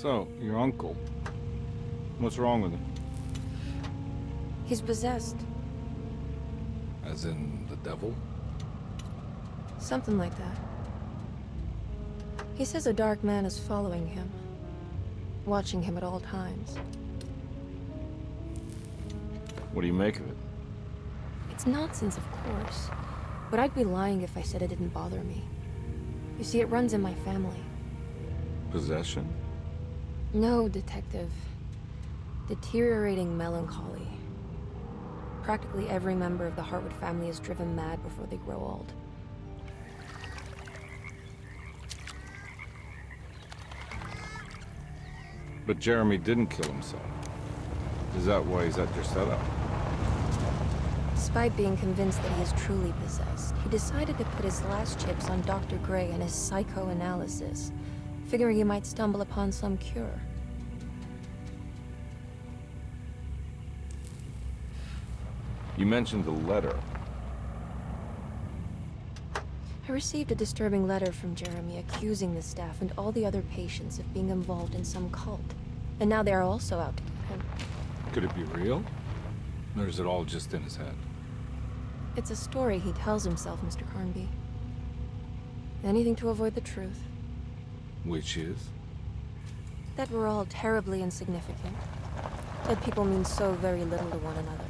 So, your uncle. What's wrong with him? He's possessed. As in the devil? Something like that. He says a dark man is following him, watching him at all times. What do you make of it? It's nonsense, of course. But I'd be lying if I said it didn't bother me. You see, it runs in my family. Possession? No, Detective. Deteriorating melancholy. Practically every member of the Hartwood family is driven mad before they grow old. But Jeremy didn't kill himself. Is that why he's at Derceto? Despite being convinced that he is truly possessed, he decided to put his last chips on Dr. Gray and his psychoanalysis, figuring he might stumble upon some cure. You mentioned the letter. I received a disturbing letter from Jeremy accusing the staff and all the other patients of being involved in some cult. And now they are also out to get him. Could it be real? Or is it all just in his head? It's a story he tells himself, Mr. Carnby. Anything to avoid the truth. Which is? That we're all terribly insignificant. That people mean so very little to one another.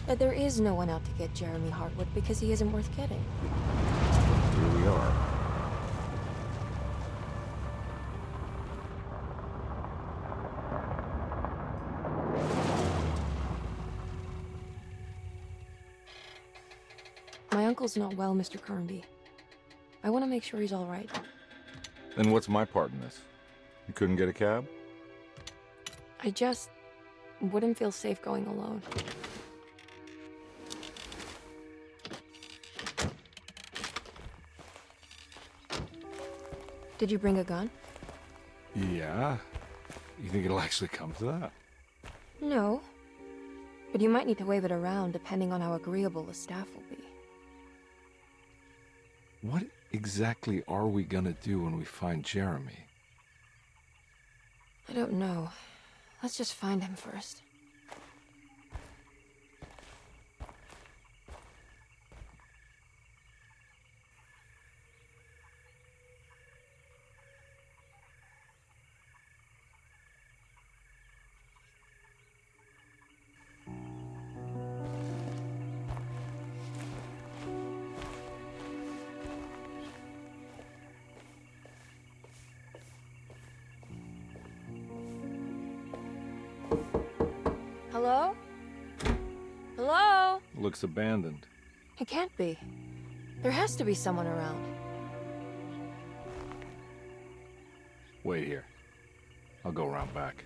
That there is no one out to get Jeremy Hartwood because he isn't worth getting. Here we are. My uncle's not well, Mr. Carnby. I want to make sure he's all right. Then what's my part in this? You couldn't get a cab? I just wouldn't feel safe going alone. Did you bring a gun? Yeah. You think it'll actually come to that? No. But you might need to wave it around depending on how agreeable the staff will be. What exactly are we gonna do when we find Jeremy? I don't know. Let's just find him first. Hello? Hello? Looks abandoned. It can't be. There has to be someone around. Wait here. I'll go around back.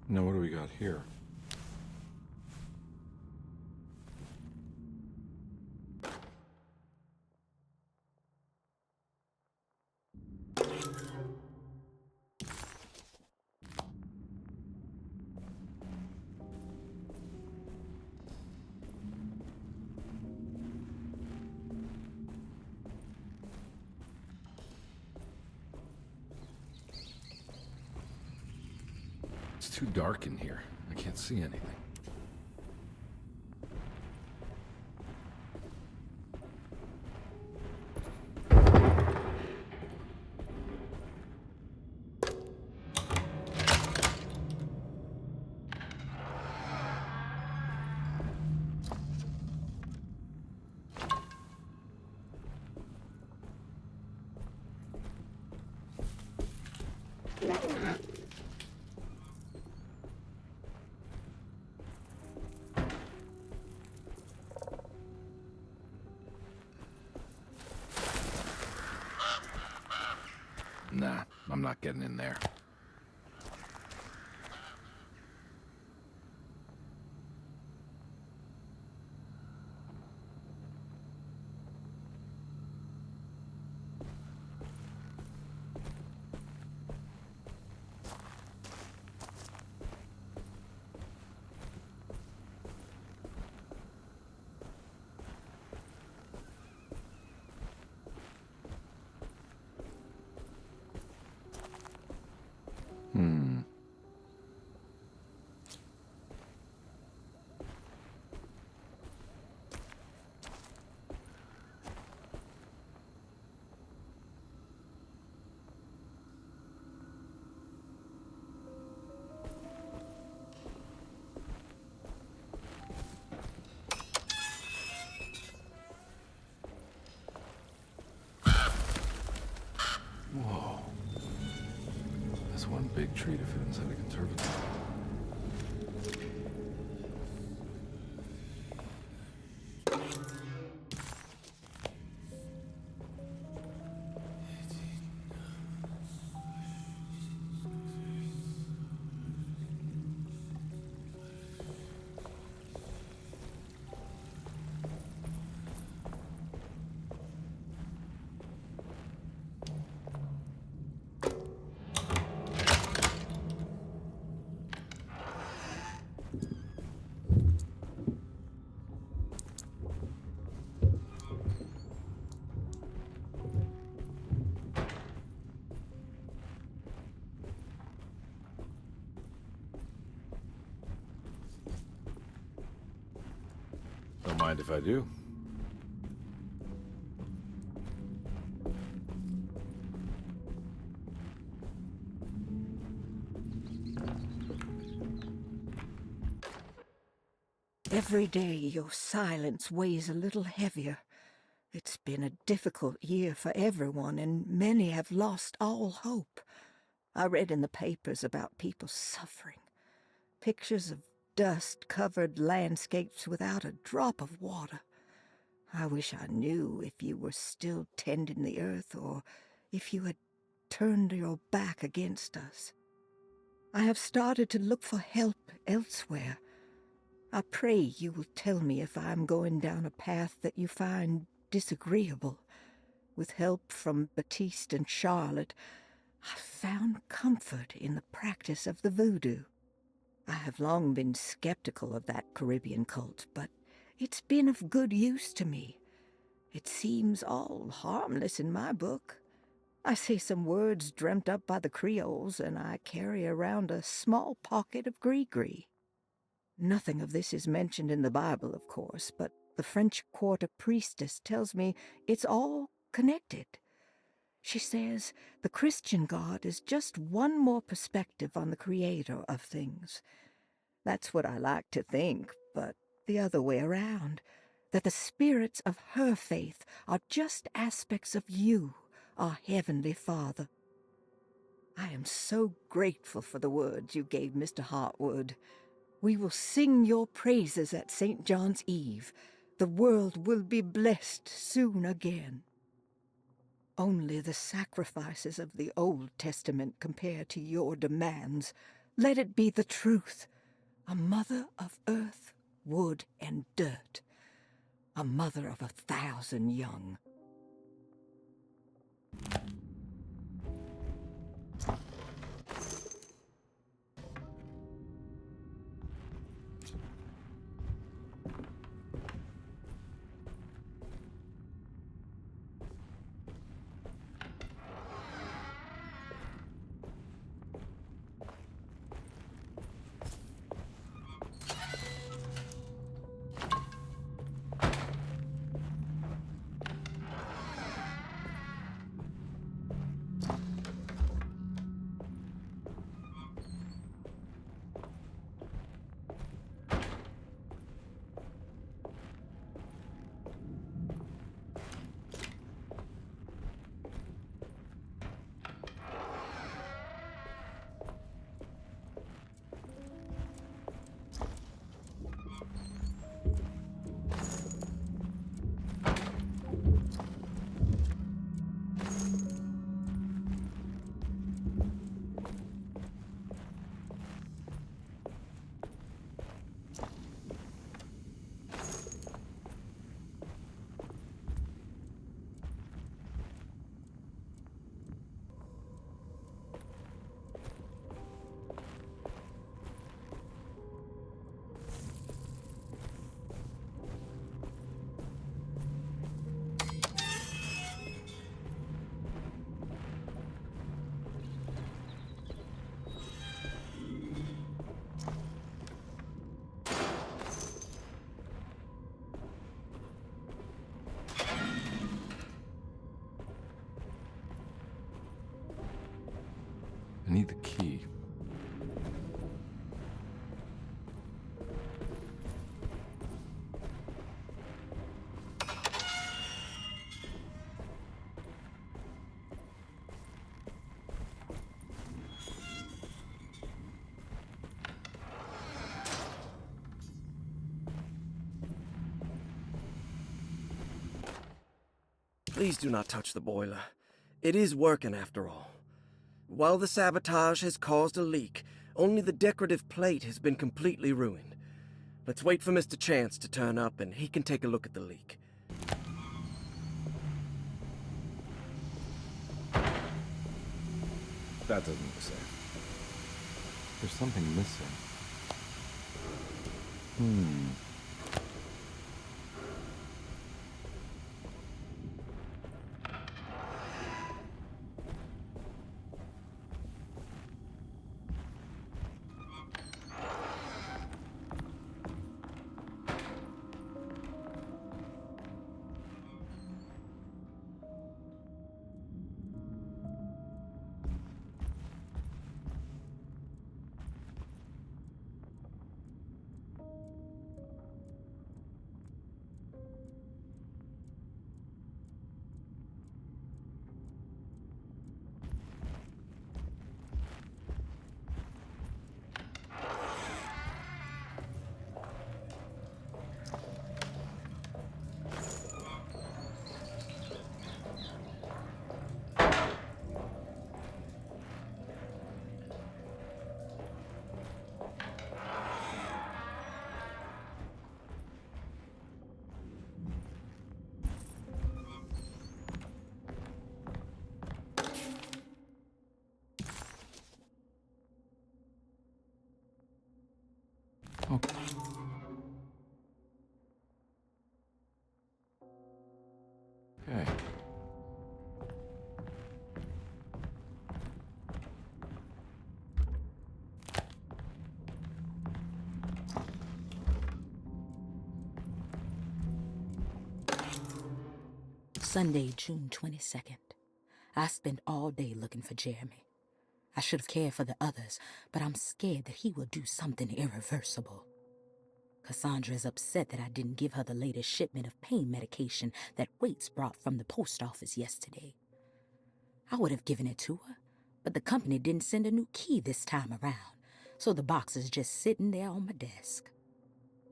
Now what do we got here? It's too dark in here. I can't see anything. I'm not getting in there. Whoa. That's one big tree to fit inside a conservatory. Don't mind if I do. Every day your silence weighs a little heavier. It's been a difficult year for everyone, and many have lost all hope. I read in the papers about people suffering. Pictures of dust-covered landscapes without a drop of water. I wish I knew if you were still tending the earth or if you had turned your back against us. I have started to look for help elsewhere. I pray you will tell me if I am going down a path that you find disagreeable. With help from Baptiste and Charlotte, I found comfort in the practice of the voodoo. I have long been skeptical of that Caribbean cult, but it's been of good use to me. It seems all harmless in my book. I say some words dreamt up by the Creoles, and I carry around a small pocket of gree-gree. Nothing of this is mentioned in the Bible, of course, but the French Quarter priestess tells me it's all connected. She says the Christian God is just one more perspective on the creator of things. That's what I like to think, but the other way around, that the spirits of her faith are just aspects of you, our Heavenly Father. I am so grateful for the words you gave Mr. Hartwood. We will sing your praises at St. John's Eve. The world will be blessed soon again. Only the sacrifices of the Old Testament compare to your demands. Let it be the truth. A mother of earth, wood, and dirt. A mother of 1,000 young. need the key. Please do not touch the boiler. It is working after all. While the sabotage has caused a leak, only the decorative plate has been completely ruined. Let's wait for Mr. Chance to turn up and he can take a look at the leak. That doesn't look safe. There's something missing. Okay. Okay. Sunday, June 22nd. I spent all day looking for Jeremy. I should have cared for the others, but I'm scared that he will do something irreversible. Cassandra is upset that I didn't give her the latest shipment of pain medication that Waits brought from the post office yesterday. I would have given it to her, but the company didn't send a new key this time around, so the box is just sitting there on my desk.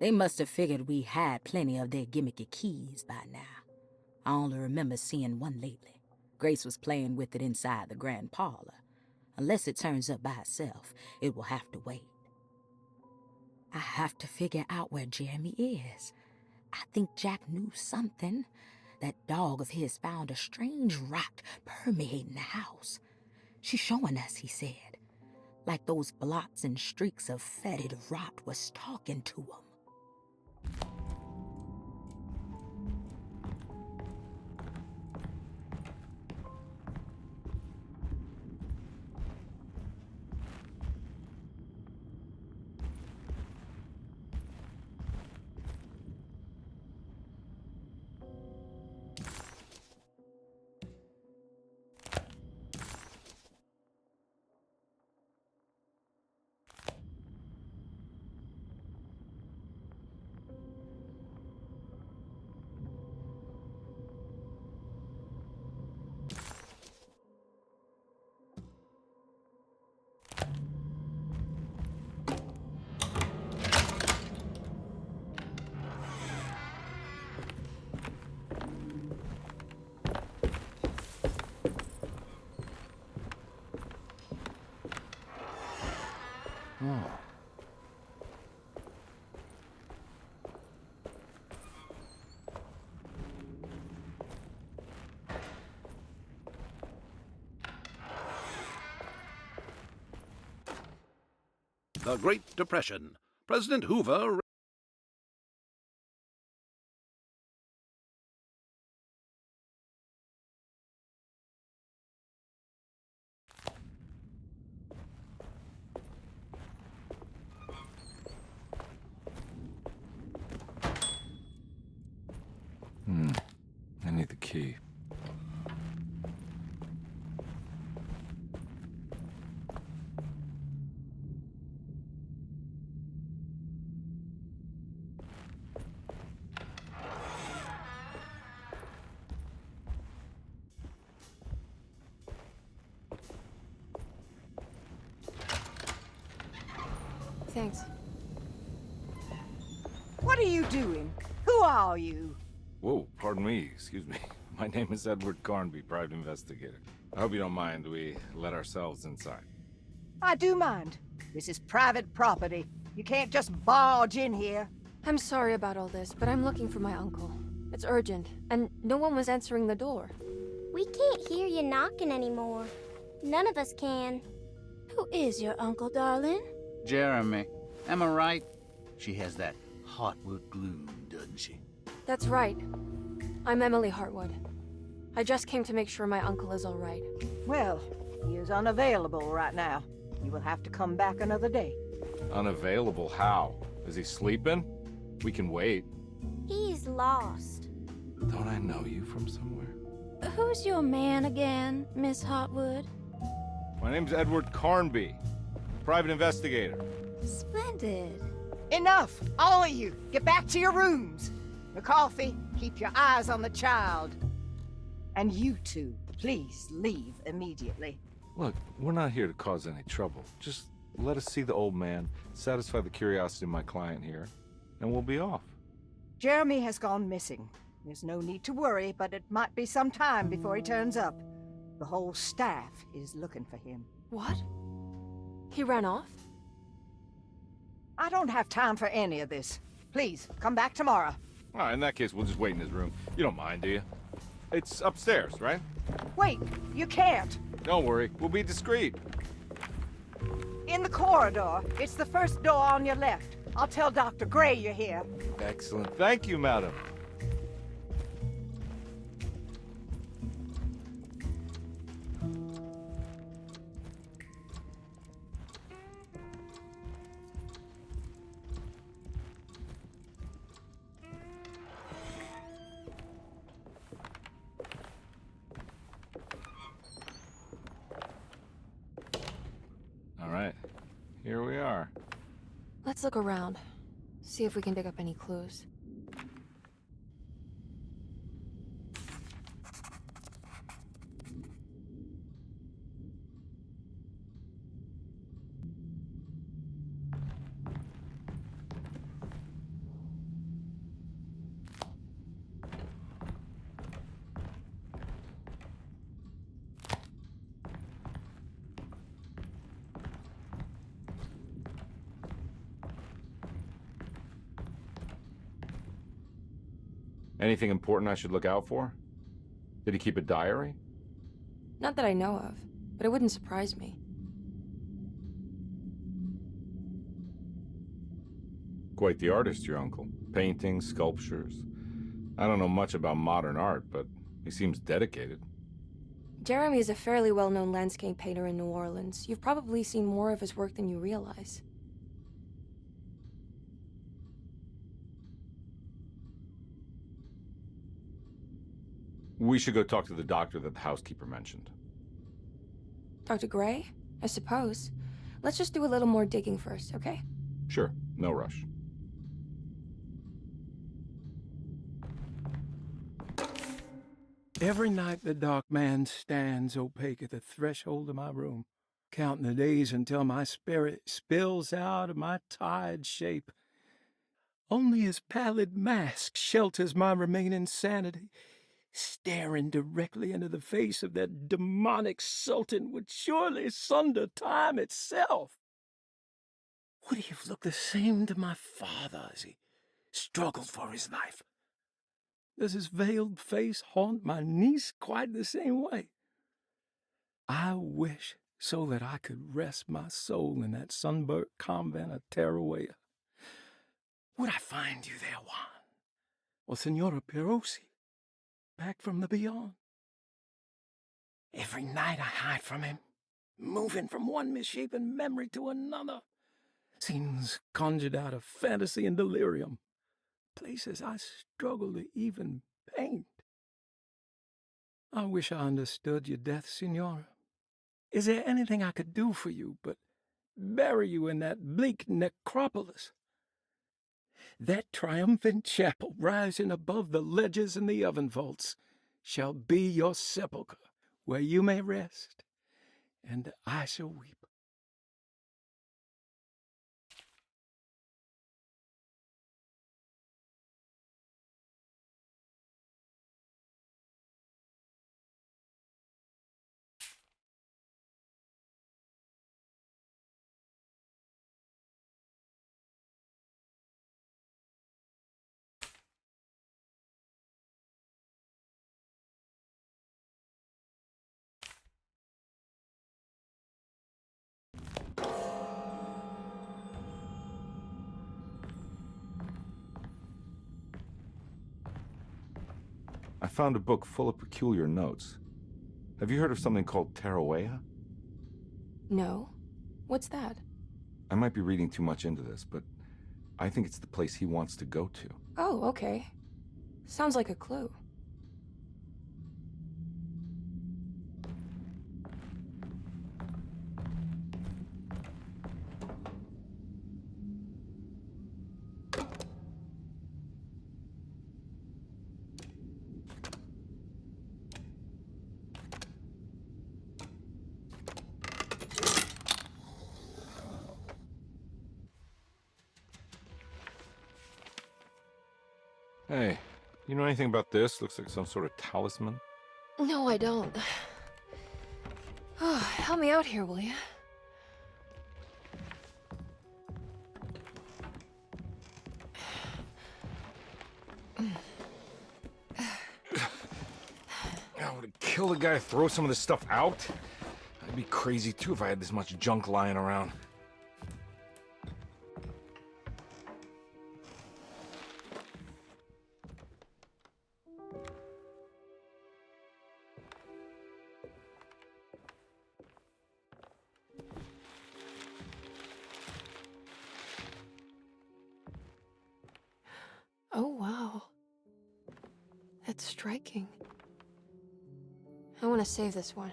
They must have figured we had plenty of their gimmicky keys by now. I only remember seeing one lately. Grace was playing with it inside the grand parlor. Unless it turns up by itself, it will have to wait. I have to figure out where Jeremy is. I think Jack knew something. That dog of his found a strange rot permeating the house. She's showing us, he said. Like those blots and streaks of fetid rot was talking to him. Oh. The Great Depression. President Hoover... I need the key. thanks. What are you doing? Who are you? Whoa, pardon me, excuse me. My name is Edward Carnby, private investigator. I hope you don't mind we let ourselves inside. I do mind. This is private property. You can't just barge in here. I'm sorry about all this, but I'm looking for my uncle. It's urgent, and no one was answering the door. We can't hear you knocking anymore. None of us can. Who is your uncle, darling? Jeremy. Am I right? She has that Hartwood gloom, doesn't she? That's right. I'm Emily Hartwood. I just came to make sure my uncle is all right. Well, he is unavailable right now. You will have to come back another day. Unavailable how? Is he sleeping? We can wait. He's lost. Don't I know you from somewhere? Who's your man again, Miss Hartwood? My name's Edward Carnby, private investigator. Splendid. Enough! All of you! Get back to your rooms! McCarthy, keep your eyes on the child. And you two, please leave immediately. Look, we're not here to cause any trouble. Just let us see the old man, satisfy the curiosity of my client here, and we'll be off. Jeremy has gone missing. There's no need to worry, but it might be some time before he turns up. The whole staff is looking for him. What? He ran off? I don't have time for any of this. Please, come back tomorrow. All right, in that case, we'll just wait in his room. You don't mind, do you? It's upstairs, right? Wait, you can't. Don't worry, we'll be discreet. In the corridor. It's the first door on your left. I'll tell Dr. Gray you're here. Excellent. Thank you, madam. All right, here we are. Let's look around. See if we can dig up any clues. Anything important I should look out for? Did he keep a diary? Not that I know of, but it wouldn't surprise me. Quite the artist, your uncle. Paintings, sculptures. I don't know much about modern art, but he seems dedicated. Jeremy is a fairly well-known landscape painter in New Orleans. You've probably seen more of his work than you realize. We should go talk to the doctor that the housekeeper mentioned. Dr. Gray? I suppose. Let's just do a little more digging first, okay? Sure, no rush. Every night the dark man stands opaque at the threshold of my room, counting the days until my spirit spills out of my tired shape. Only his pallid mask shelters my remaining sanity. Staring directly into the face of that demonic sultan would surely sunder time itself. Would he have looked the same to my father as he struggled for his life? Does his veiled face haunt my niece quite the same way? I wish so that I could rest my soul in that sunburnt convent of Tarawea. Would I find you there, Juan? Or Senora Perosi? Back from the beyond. Every night I hide from him, moving from one misshapen memory to another. Scenes conjured out of fantasy and delirium. Places I struggle to even paint. I wish I understood your death, Senora. Is there anything I could do for you but bury you in that bleak necropolis? That triumphant chapel rising above the ledges and the oven vaults shall be your sepulchre, where you may rest, and I shall weep. found a book full of peculiar notes. Have you heard of something called Tarawea? No. What's that? I might be reading too much into this, but I think it's the place he wants to go to. Oh, okay. Sounds like a clue. Hey, you know anything about this? Looks like some sort of talisman. No, I don't. Oh, help me out here, will you? I would kill the guy, throw some of this stuff out. I'd be crazy too if I had this much junk lying around. Oh, wow. That's striking. I want to save this one.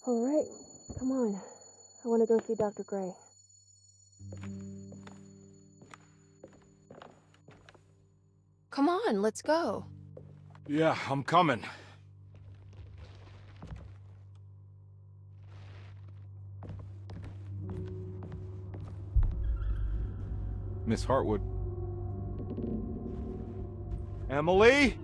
All right, come on. I want to go see Dr. Gray. Come on, let's go. Yeah, I'm coming. Miss Hartwood. Emily?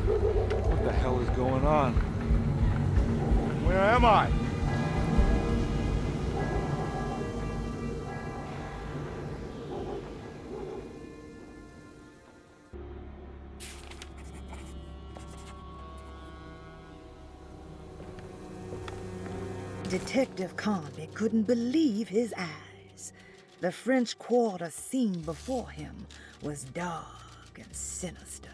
What the hell is going on? Where am I? Detective Carnby couldn't believe his eyes. The French Quarter scene before him was dark and sinister.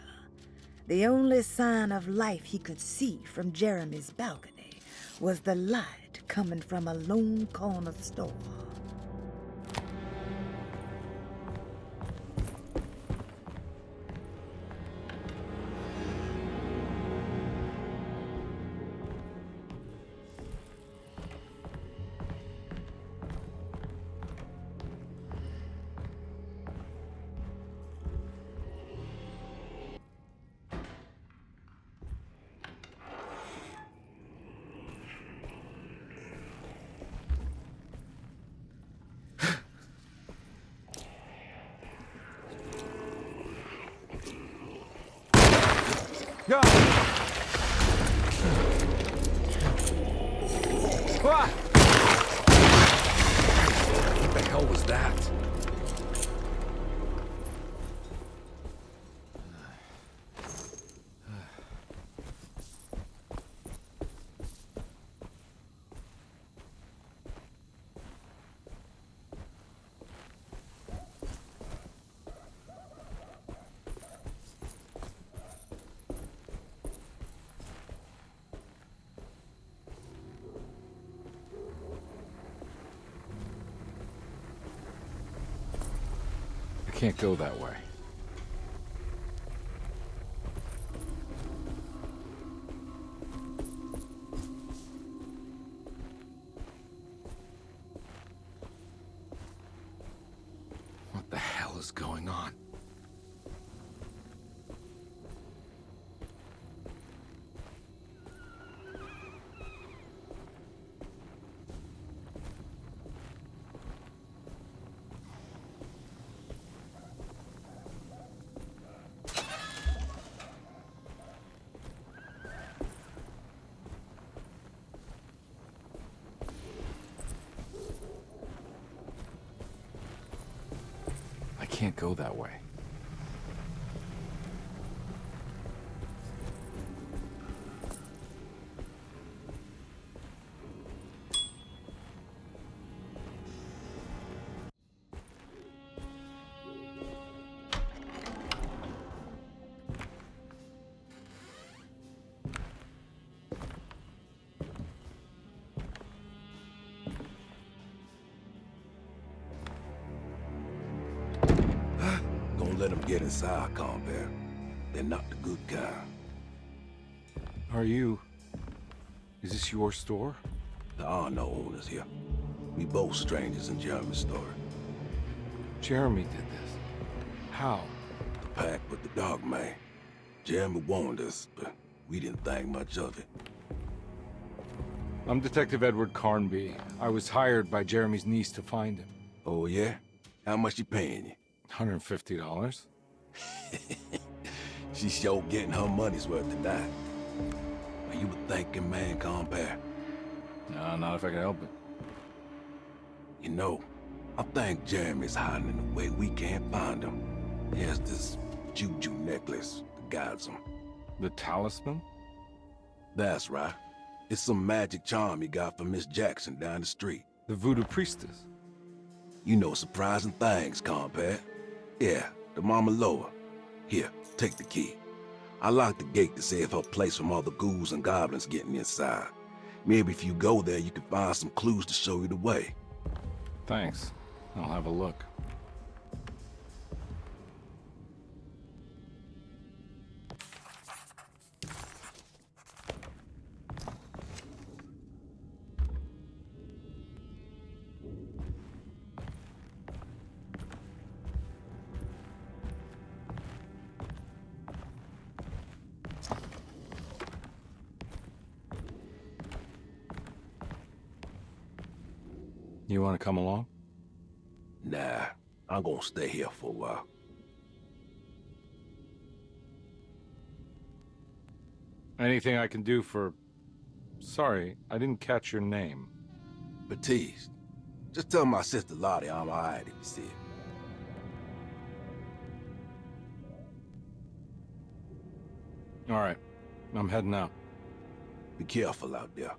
The only sign of life he could see from Jeremy's balcony was the light coming from a lone corner store. Yeah. Ah! What the hell was that? I can't go that way. What the hell is going on? can't go that way. Don't let them get inside, Carnby. They're not the good kind. Are you... Is this your store? There are no owners here. We both strangers in Jeremy's story. Jeremy did this. How? The pact with the dog man. Jeremy warned us, but we didn't think much of it. I'm Detective Edward Carnby. I was hired by Jeremy's niece to find him. Oh, yeah? How much she paying you? $150. She's sure getting her money's worth tonight. Are you a thinking man, Carnby? No, not if I can help it. You know, I think Jeremy's hiding in a way we can't find him. He has this juju necklace that guides him. The Talisman? That's right. It's some magic charm he got from Miss Jackson down the street. The voodoo priestess? You know surprising things, Carnby. Yeah, the Mama Loa. Here, take the key. I locked the gate to save her place from all the ghouls and goblins getting inside. Maybe if you go there, you can find some clues to show you the way. Thanks. I'll have a look. You want to come along? Nah, I'm gonna stay here for a while. Anything I can do for... Sorry, I didn't catch your name. Baptiste. Just tell my sister Lottie I'm alright if you see it. All right, I'm heading out. Be careful out there.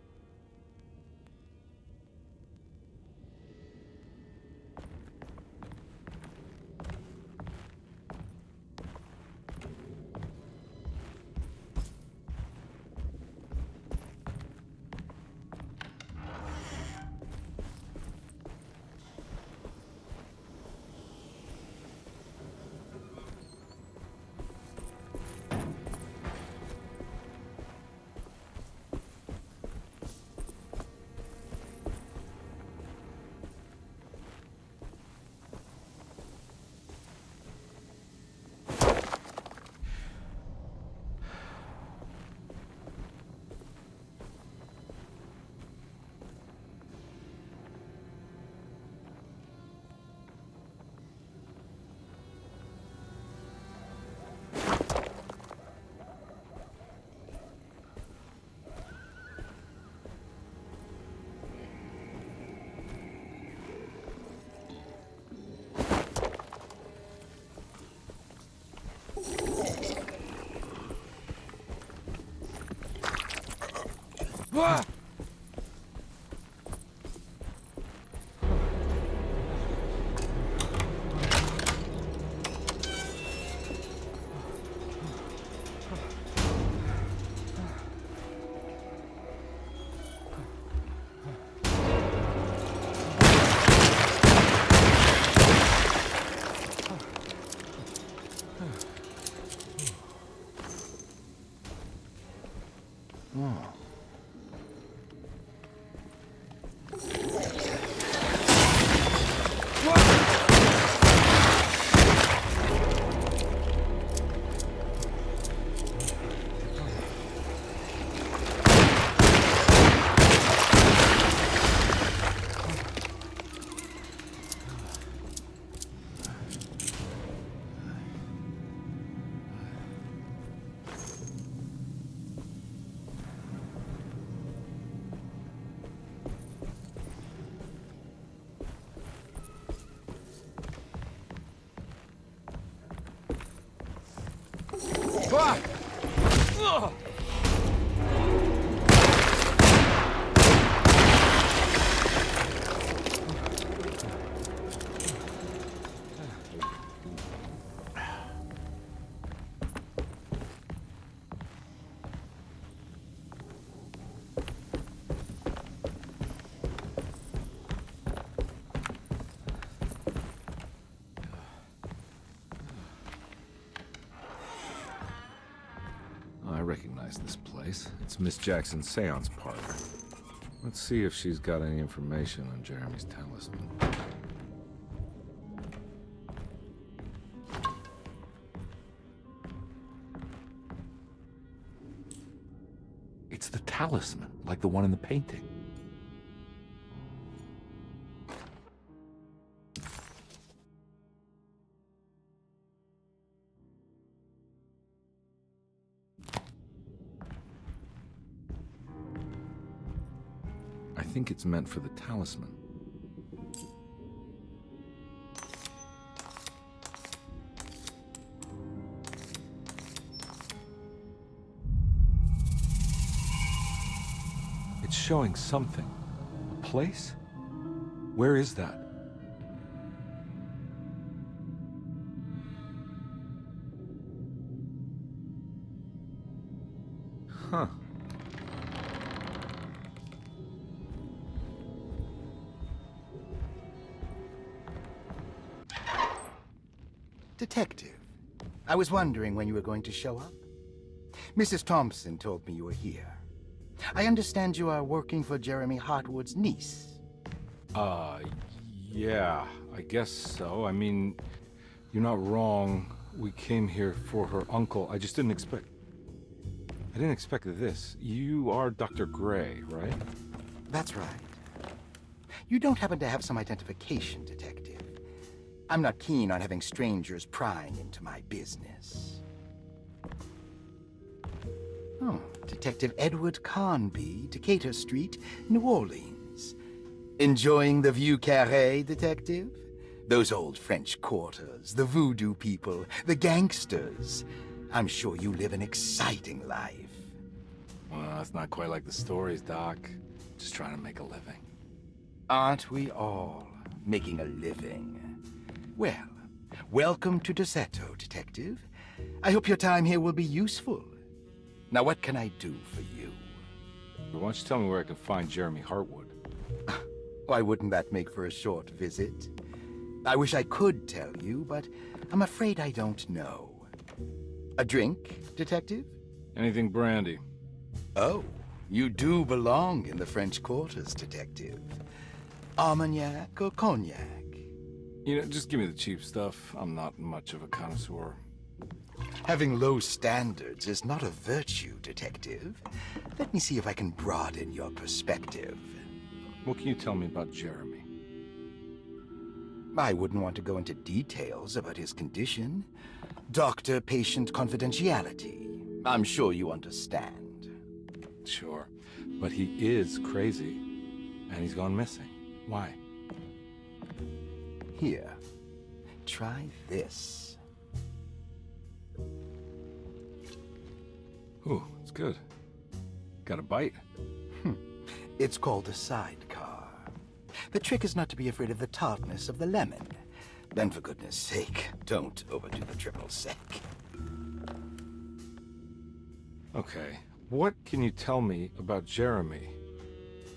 Ah! I recognize this place. It's Miss Jackson's seance parlor. Let's see if she's got any information on Jeremy's talisman. It's the talisman, like the one in the painting. I think it's meant for the talisman. It's showing something. A place? Where is that? Huh. Detective, I was wondering when you were going to show up. Mrs. Thompson told me you were here. I understand you are working for Jeremy Hartwood's niece. Yeah, I guess so. I mean, you're not wrong. We came here for her uncle. I just didn't expect... I didn't expect this. You are Dr. Gray, right? That's right. You don't happen to have some identification, Detective. I'm not keen on having strangers prying into my business. Oh, Detective Edward Carnby, Decatur Street, New Orleans. Enjoying the Vieux Carré, Detective? Those old French quarters, the voodoo people, the gangsters. I'm sure you live an exciting life. Well, it's not quite like the stories, Doc. Just trying to make a living. Aren't we all making a living? Well, welcome to Derceto, Detective. I hope your time here will be useful. Now, what can I do for you? Why don't you tell me where I can find Jeremy Hartwood? Why wouldn't that make for a short visit? I wish I could tell you, but I'm afraid I don't know. A drink, Detective? Anything brandy. Oh, you do belong in the French quarters, Detective. Armagnac or cognac? You know, just give me the cheap stuff. I'm not much of a connoisseur. Having low standards is not a virtue, Detective. Let me see if I can broaden your perspective. What can you tell me about Jeremy? I wouldn't want to go into details about his condition. Doctor-patient confidentiality. I'm sure you understand. Sure, but he is crazy, and he's gone missing. Why? Here, try this. Ooh, it's good. Got a bite? It's called a sidecar. The trick is not to be afraid of the tartness of the lemon. Then, for goodness sake, don't overdo the triple sec. Okay, what can you tell me about Jeremy?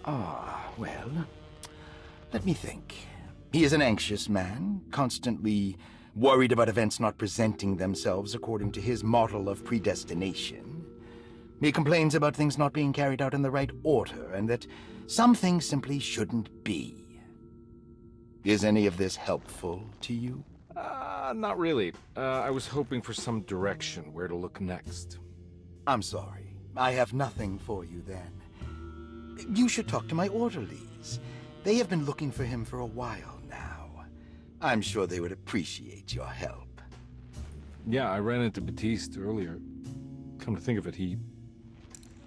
Well, let me think. He is an anxious man, constantly worried about events not presenting themselves according to his model of predestination. He complains about things not being carried out in the right order, and that some things simply shouldn't be. Is any of this helpful to you? Not really. I was hoping for some direction where to look next. I'm sorry. I have nothing for you then. You should talk to my orderlies. They have been looking for him for a while now. I'm sure they would appreciate your help. Yeah, I ran into Batiste earlier. Come to think of it, he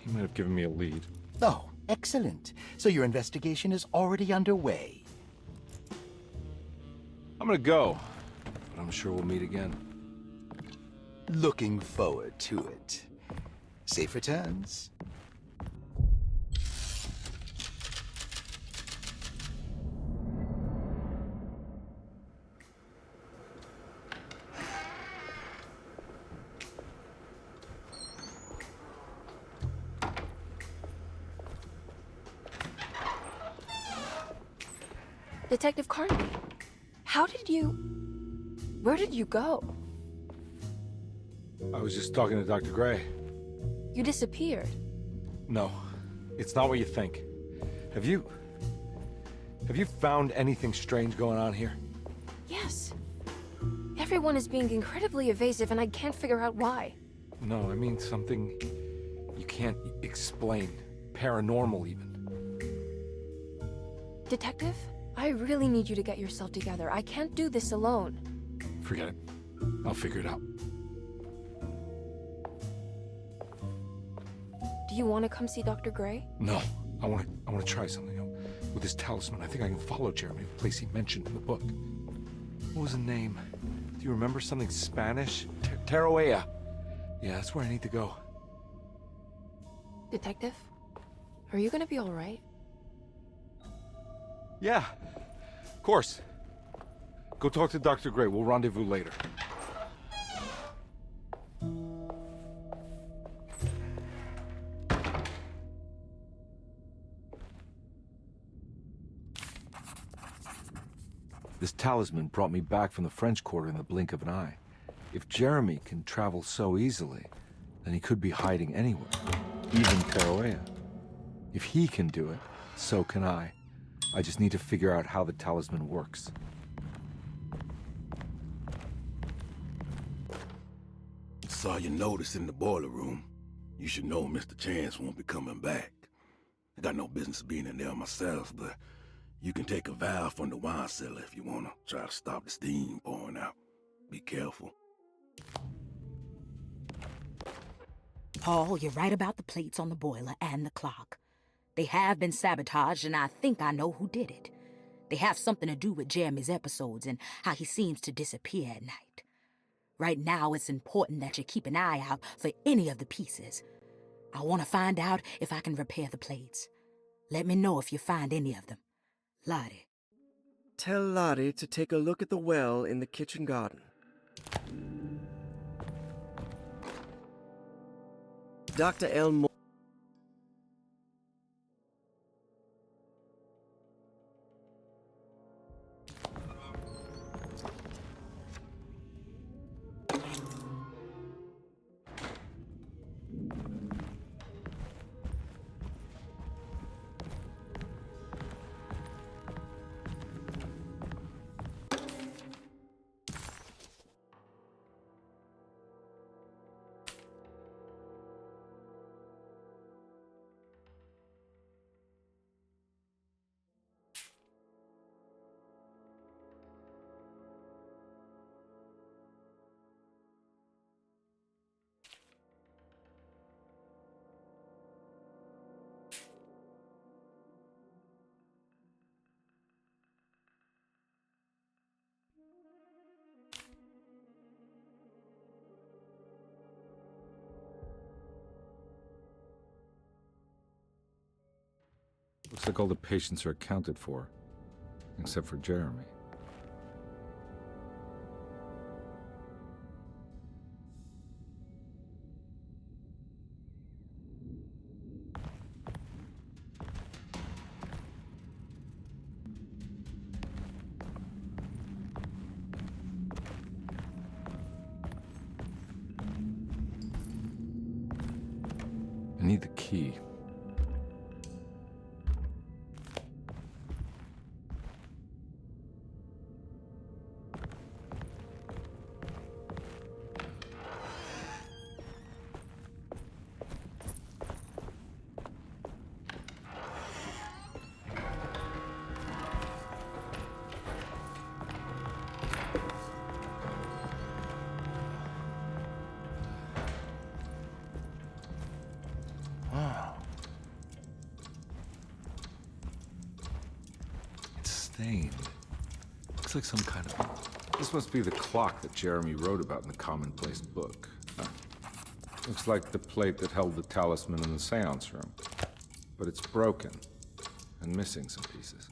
might have given me a lead. Oh, excellent. So your investigation is already underway. I'm gonna go, but I'm sure we'll meet again. Looking forward to it. Safe returns. Detective Carnby, where did you go? I was just talking to Dr. Gray. You disappeared. No, it's not what you think. Have you found anything strange going on here? Yes. Everyone is being incredibly evasive and I can't figure out why. No, I mean something you can't explain. Paranormal, even. Detective, I really need you to get yourself together. I can't do this alone. Forget it. I'll figure it out. Do you want to come see Dr. Gray? No, I want to try something. With this talisman, I think I can follow Jeremy to the place he mentioned in the book. What was the name? Do you remember something Spanish? Tarawea. Yeah, that's where I need to go. Detective, are you gonna be all right? Yeah, of course. Go talk to Dr. Gray. We'll rendezvous later. This talisman brought me back from the French Quarter in the blink of an eye. If Jeremy can travel so easily, then he could be hiding anywhere, even Tarawea. If he can do it, so can I. I just need to figure out how the talisman works. Saw your notice in the boiler room. You should know Mr. Chance won't be coming back. I got no business being in there myself, but you can take a valve from the wine cellar if you want to try to stop the steam pouring out. Be careful. Paul, you're right about the plates on the boiler and the clock. They have been sabotaged, and I think I know who did it. They have something to do with Jeremy's episodes and how he seems to disappear at night. Right now, it's important that you keep an eye out for any of the pieces. I want to find out if I can repair the plates. Let me know if you find any of them. Lottie. Tell Lottie to take a look at the well in the kitchen garden. Dr. Elmore. Looks like all the patients are accounted for, except for Jeremy. I need the key. Stained. Looks like some kind of... This must be the clock that Jeremy wrote about in the commonplace book. Looks like the plate that held the talisman in the seance room. But it's broken and missing some pieces.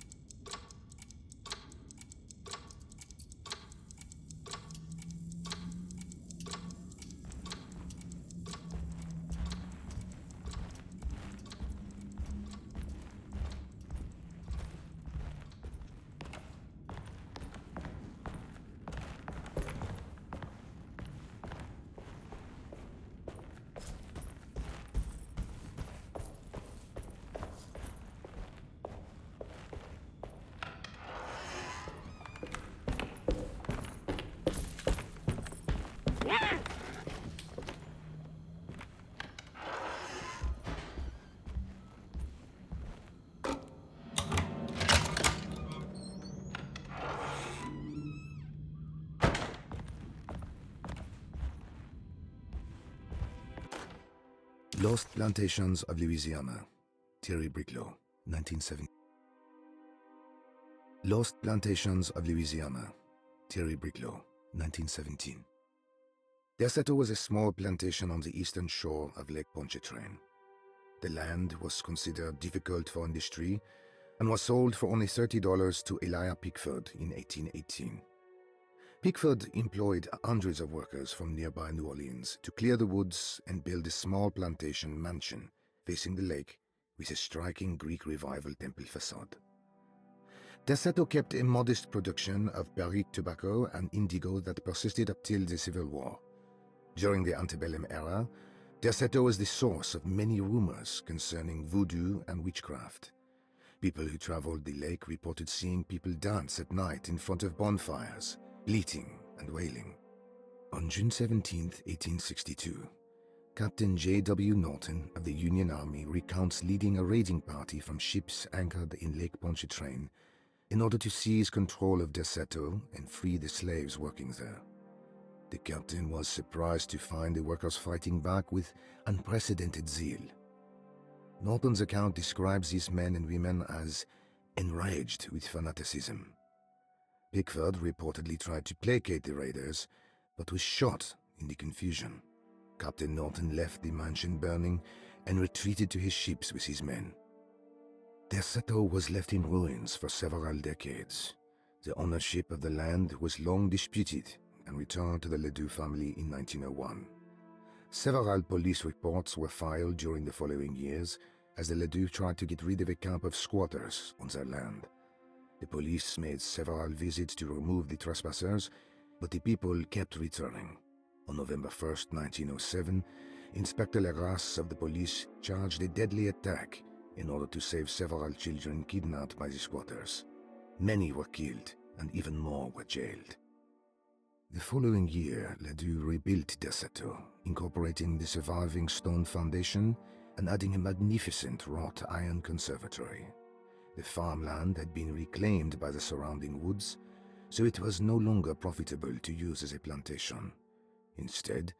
Lost Plantations of Louisiana, Thierry Briclot, 1970. Lost Plantations of Louisiana, Thierry Briclot, 1917. Derceto was a small plantation on the eastern shore of Lake Pontchartrain. The land was considered difficult for industry and was sold for only $30 to Elijah Pickford in 1818. Pickford employed hundreds of workers from nearby New Orleans to clear the woods and build a small plantation mansion facing the lake with a striking Greek Revival temple facade. Derceto kept a modest production of barrique tobacco and indigo that persisted up till the Civil War. During the antebellum era, Derceto was the source of many rumors concerning voodoo and witchcraft. People who traveled the lake reported seeing people dance at night in front of bonfires, bleating and wailing. On June 17, 1862, Captain J.W. Norton of the Union Army recounts leading a raiding party from ships anchored in Lake Pontchartrain in order to seize control of Derceto and free the slaves working there. The captain was surprised to find the workers fighting back with unprecedented zeal. Norton's account describes these men and women as enraged with fanaticism. Pickford reportedly tried to placate the raiders, but was shot in the confusion. Captain Norton left the mansion burning and retreated to his ships with his men. Derceto was left in ruins for several decades. The ownership of the land was long disputed and returned to the Ledoux family in 1901. Several police reports were filed during the following years as the Ledoux tried to get rid of a camp of squatters on their land. The police made several visits to remove the trespassers, but the people kept returning. On November 1st, 1907, Inspector Legrasse of the police charged a deadly attack in order to save several children kidnapped by the squatters. Many were killed, and even more were jailed. The following year, Ledoux rebuilt Derceto, incorporating the surviving stone foundation and adding a magnificent wrought iron conservatory. The farmland had been reclaimed by the surrounding woods, so it was no longer profitable to use as a plantation. Instead,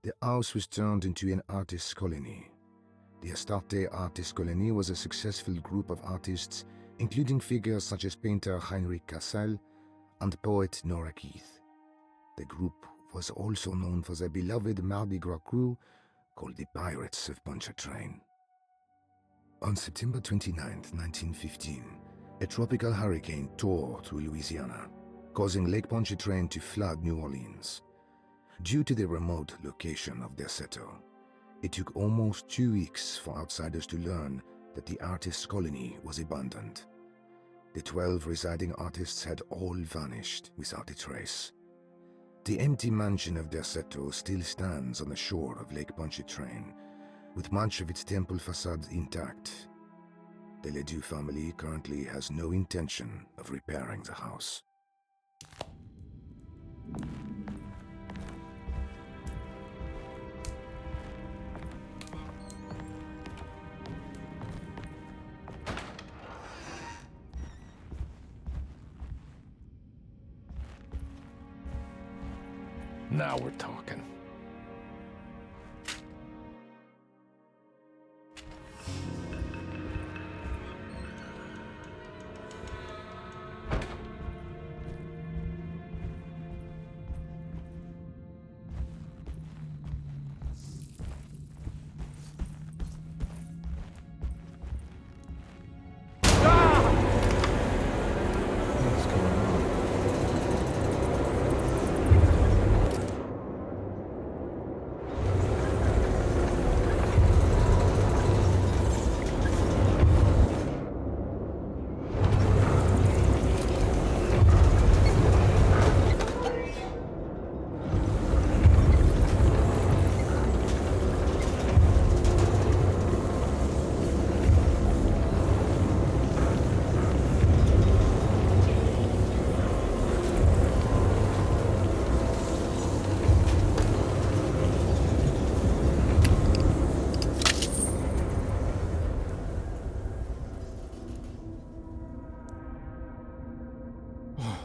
the house was turned into an artist's colony. The Astarte Artist Colony was a successful group of artists, including figures such as painter Heinrich Cassel and poet Nora Keith. The group was also known for their beloved Mardi Gras crew called the Pirates of Pontchartrain. On September 29, 1915, a tropical hurricane tore through Louisiana, causing Lake Pontchartrain to flood New Orleans. Due to the remote location of Derceto, it took almost 2 weeks for outsiders to learn that the artist's colony was abandoned. The 12 residing artists had all vanished without a trace. The empty mansion of Derceto still stands on the shore of Lake Pontchartrain, with much of its temple facade intact. The Ledoux family currently has no intention of repairing the house. Now we're talking.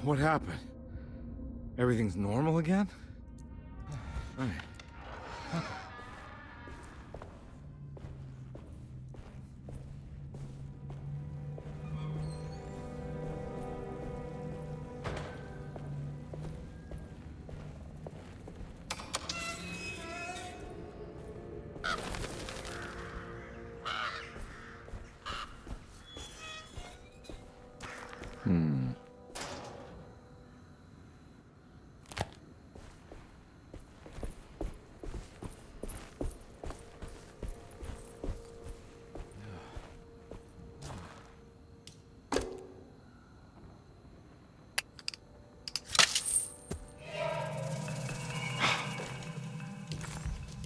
What happened? Everything's normal again? Right.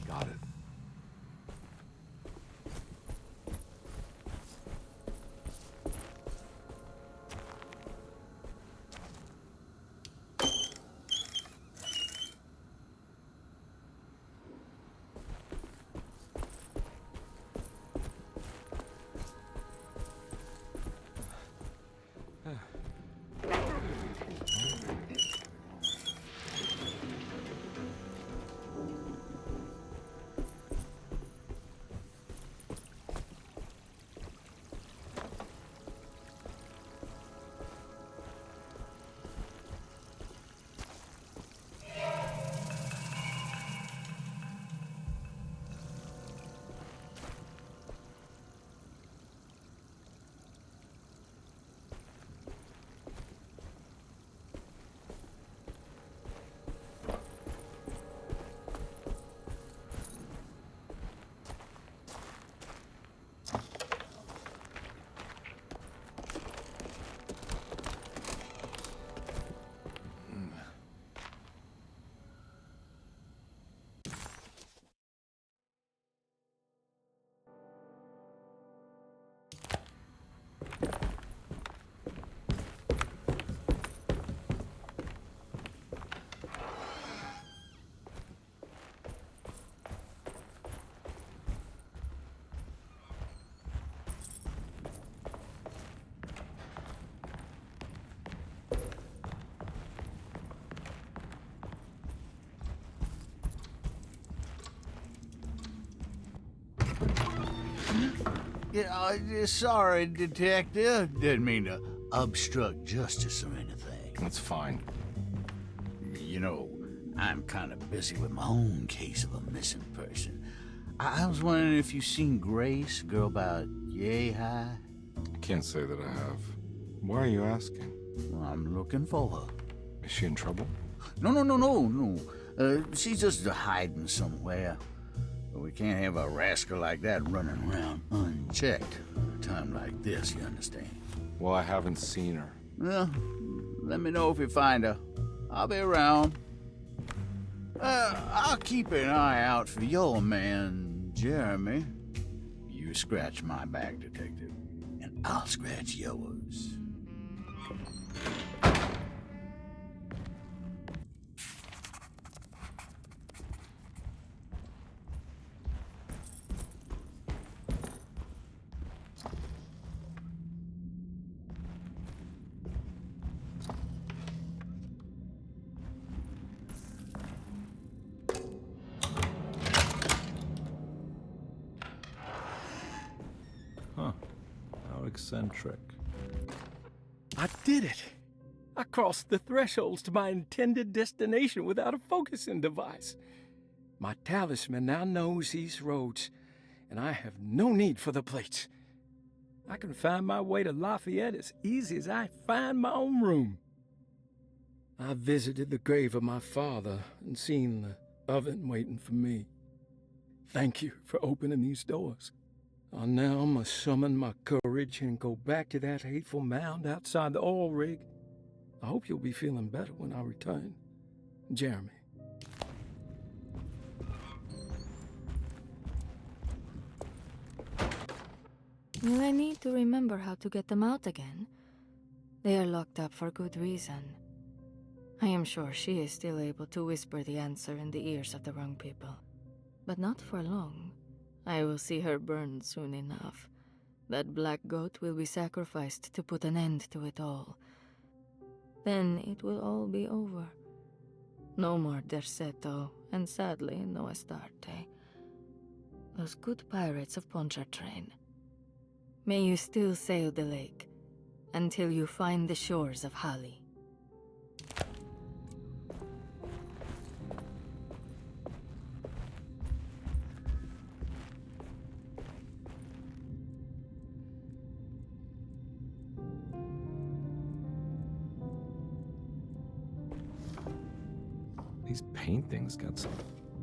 Got it. Yeah, sorry, Detective. Didn't mean to obstruct justice or anything. That's fine. You know, I'm kind of busy with my own case of a missing person. I was wondering if you've seen Grace, girl about yay high? Can't say that I have. Why are you asking? Well, I'm looking for her. Is she in trouble? No. She's just hiding somewhere. But we can't have a rascal like that running around unchecked at a time like this, you understand? Well, I haven't seen her. Well, let me know if you find her. I'll be around. I'll keep an eye out for your man, Jeremy. You scratch my back, Detective, and I'll scratch yours. Eccentric. I did it! I crossed the thresholds to my intended destination without a focusing device. My talisman now knows these roads, and I have no need for the plates. I can find my way to Lafayette as easy as I find my own room. I visited the grave of my father and seen the oven waiting for me. Thank you for opening these doors. I now must summon my courage and go back to that hateful mound outside the oil rig. I hope you'll be feeling better when I return. Jeremy. Will I need to remember how to get them out again? They are locked up for good reason. I am sure she is still able to whisper the answer in the ears of the wrong people. But not for long. I will see her burned soon enough. That black goat will be sacrificed to put an end to it all. then it will all be over. No more Derceto, and sadly, no Astarte. Those good pirates of Pontchartrain. May you still sail the lake, until you find the shores of Hali. These paintings got some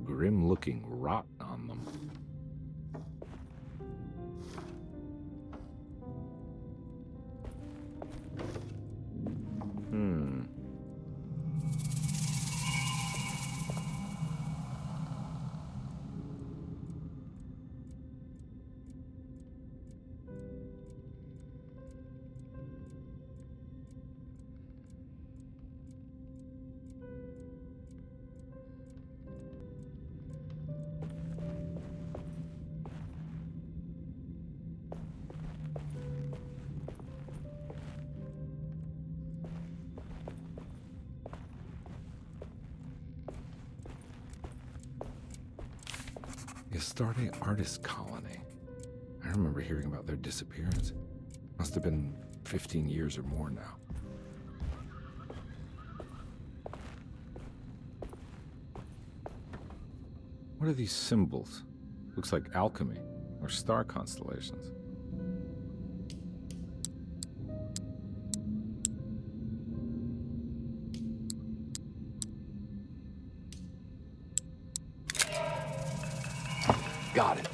grim-looking rot on them. The Astarte Artist Colony. I remember hearing about their disappearance. Must have been 15 years or more now. What are these symbols? Looks like alchemy or star constellations. Got it.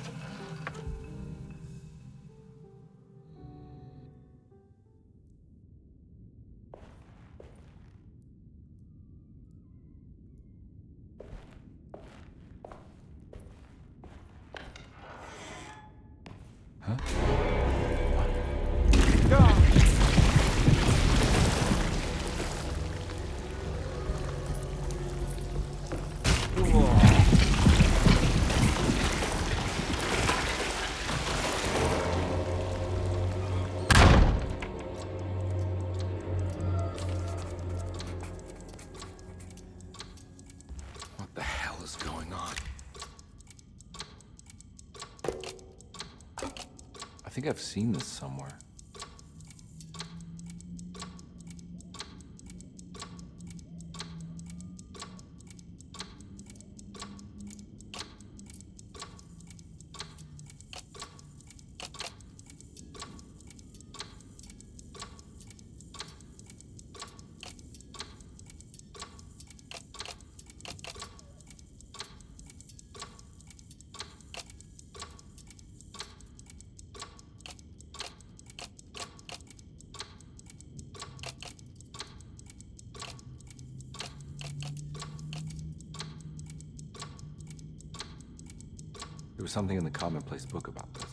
Huh? What the hell is going on? I think I've seen this somewhere. There was something in the commonplace book about this.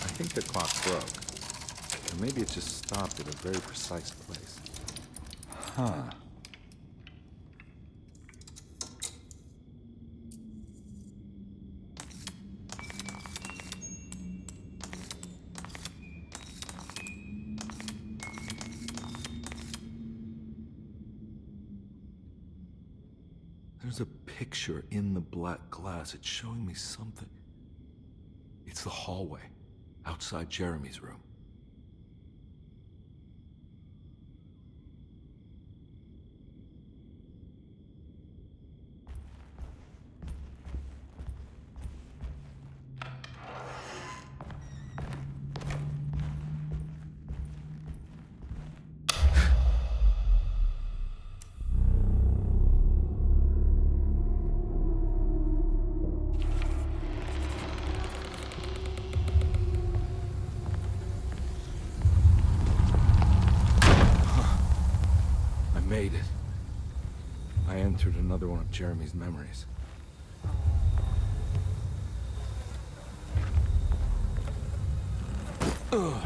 I think the clock broke. Or maybe it just stopped at a very precise place. Huh. There's a picture in the black glass. It's showing me something. It's the hallway outside Jeremy's room. made it. I entered another one of Jeremy's memories. Ugh.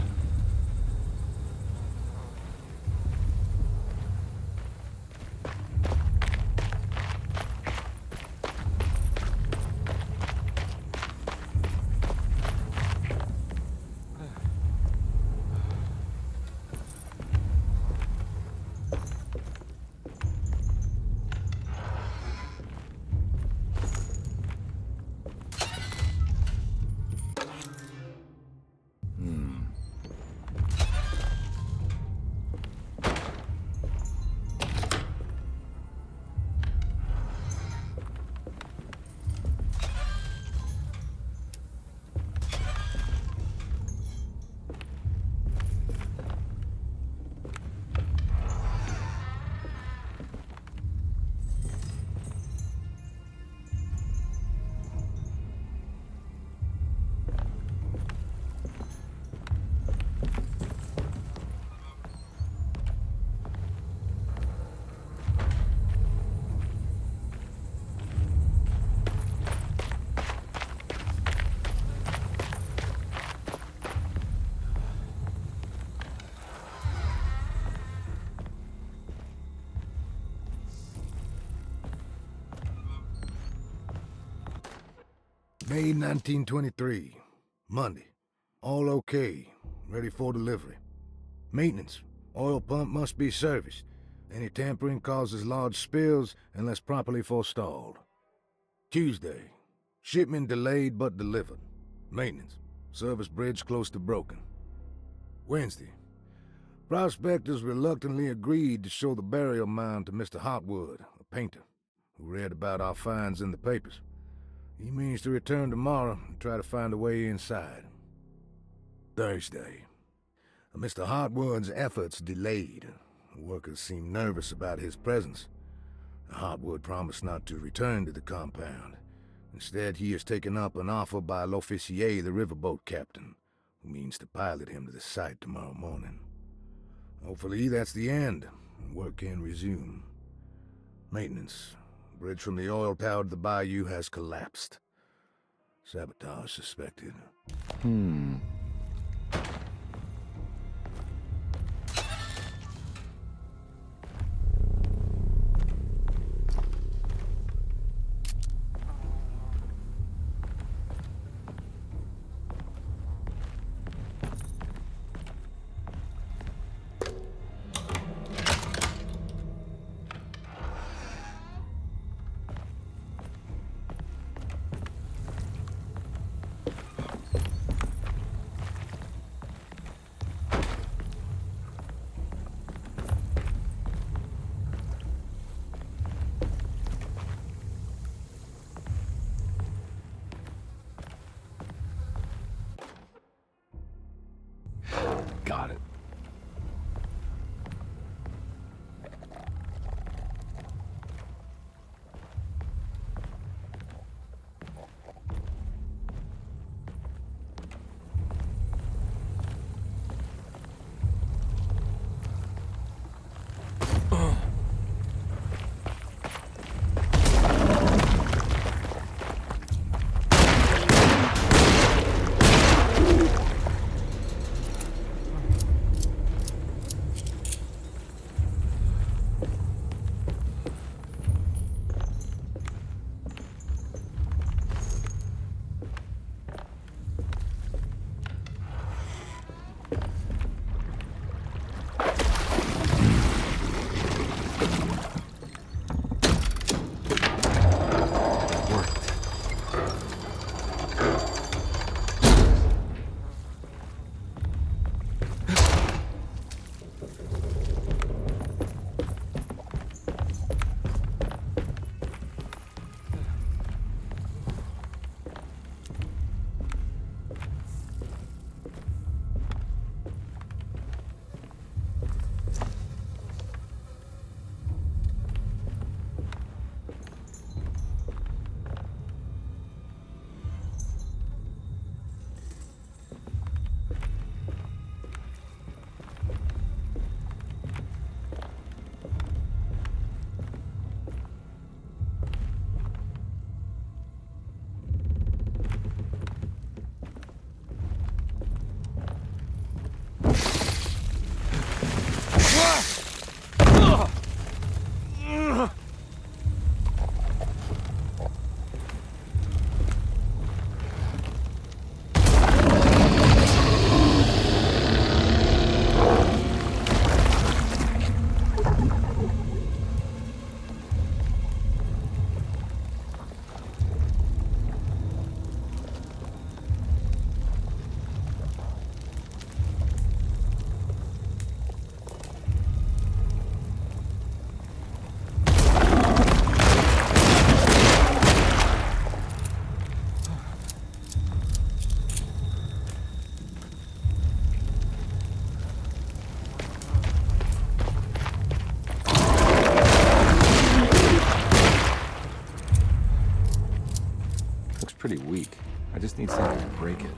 May 1923. Monday. All okay. Ready for delivery. Maintenance. Oil pump must be serviced. Any tampering causes large spills unless properly forestalled. Tuesday. Shipment delayed but delivered. Maintenance. Service bridge close to broken. Wednesday. Prospectors reluctantly agreed to show the burial mound to Mr. Hartwood, a painter, who read about our finds in the papers. He means to return tomorrow and try to find a way inside. Thursday. Mr. Hartwood's efforts delayed. The workers seemed nervous about his presence. Hartwood promised not to return to the compound. Instead, he has taken up an offer by L'Officier, the riverboat captain, who means to pilot him to the site tomorrow morning. Hopefully that's the end, and work can resume. Maintenance. Bridge from the oil tower to the bayou has collapsed. Sabotage suspected. looks pretty weak. I just need something to break it.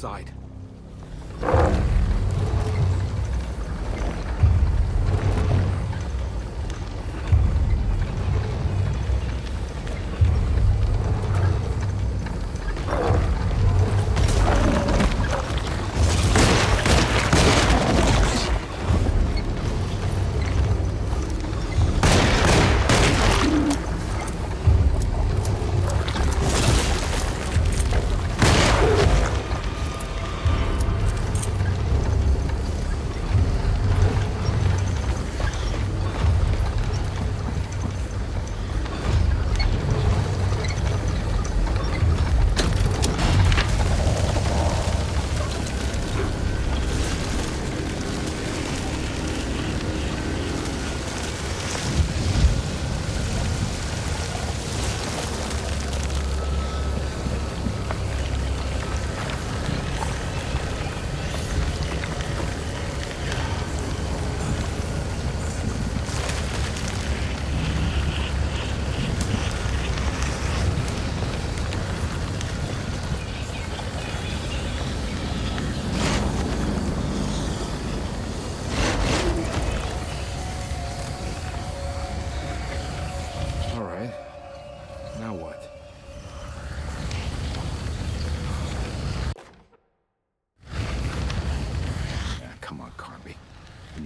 side.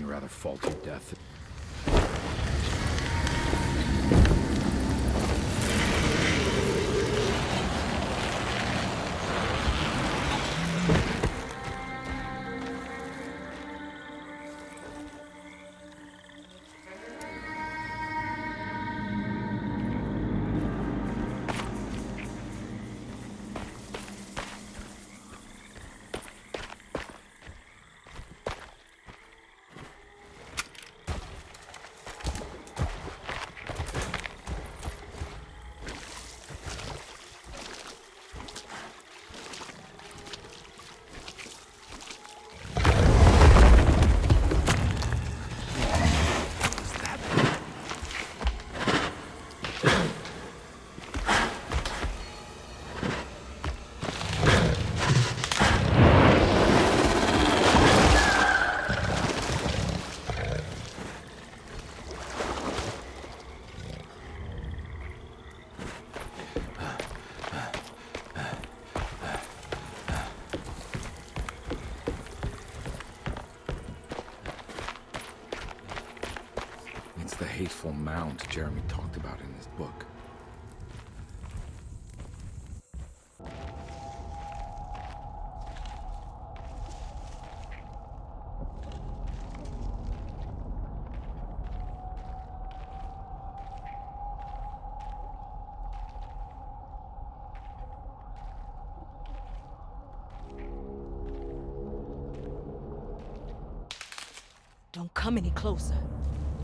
rather fall to death. The hateful mound Jeremy talked about in his book. Don't come any closer.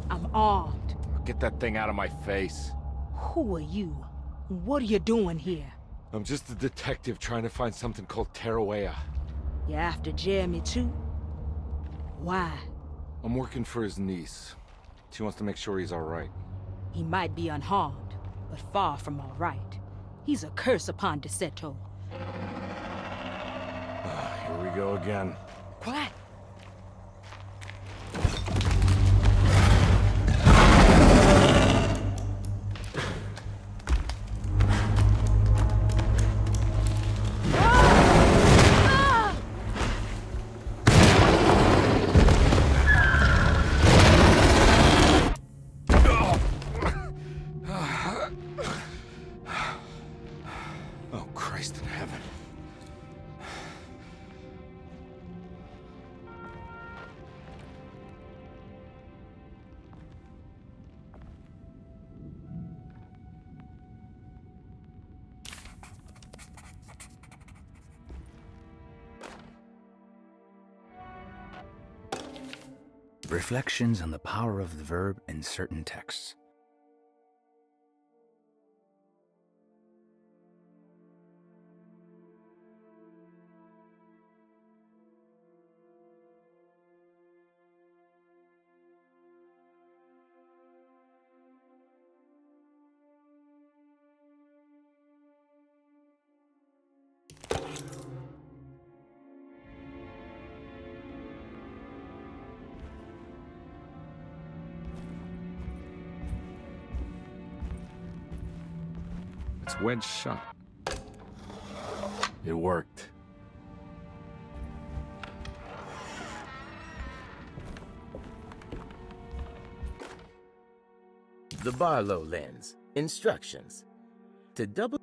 I'm armed. Get that thing out of my face. Who are you? What are you doing here? I'm just a detective trying to find something called Teruea. You after Jeremy too? Why? I'm working for his niece. She wants to make sure he's all right. He might be unharmed, but far from all right. He's a curse upon Derceto. Here we go again. Quiet. Oh, Christ in heaven. Reflections on the power of the verb in certain texts. It's wedged shut. It worked. The Barlow lens. Instructions. To double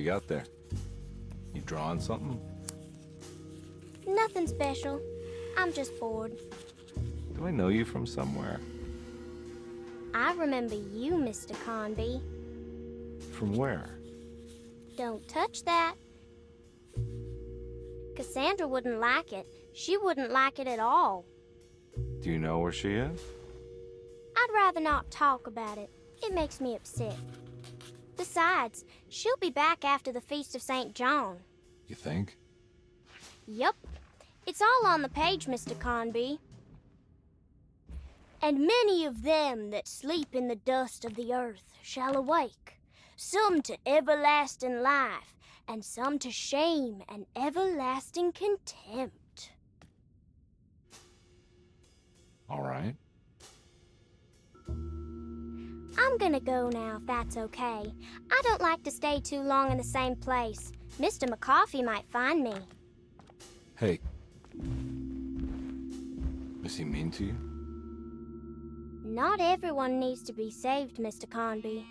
you got there? You drawing something? Nothing special. I'm just bored. Do I know you from somewhere? I remember you, Mr. Carnby. From where? Don't touch that. Cassandra wouldn't like it. She wouldn't like it at all. Do you know where she is? I'd rather not talk about it. It makes me upset. Besides, she'll be back after the Feast of St. John. You think? Yup. It's all on the page, Mr. Carnby. And many of them that sleep in the dust of the earth shall awake, some to everlasting life, and some to shame and everlasting contempt. All right. I'm gonna go now, if that's okay. I don't like to stay too long in the same place. Mr. McCoffey might find me. Hey. Is he mean to you? Not everyone needs to be saved, Mr. Carnby.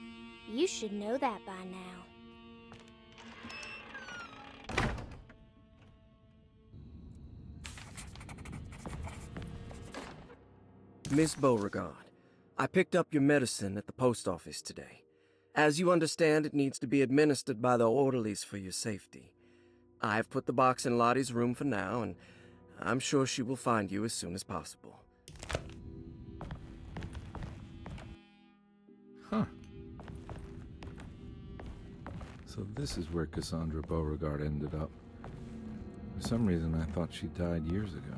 You should know that by now. Miss Beauregard, I picked up your medicine at the post office today. As you understand, it needs to be administered by the orderlies for your safety. I've put the box in Lottie's room for now, and I'm sure she will find you as soon as possible. Huh. So this is where Cassandra Beauregard ended up. For some reason, I thought she died years ago.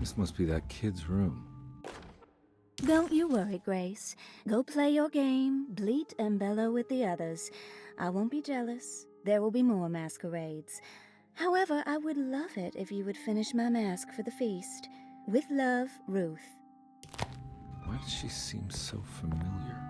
This must be that kid's room. Don't you worry, Grace. Go play your game, bleat and bellow with the others. I won't be jealous. There will be more masquerades. However, I would love it if you would finish my mask for the feast. With love, Ruth. Why does she seem so familiar?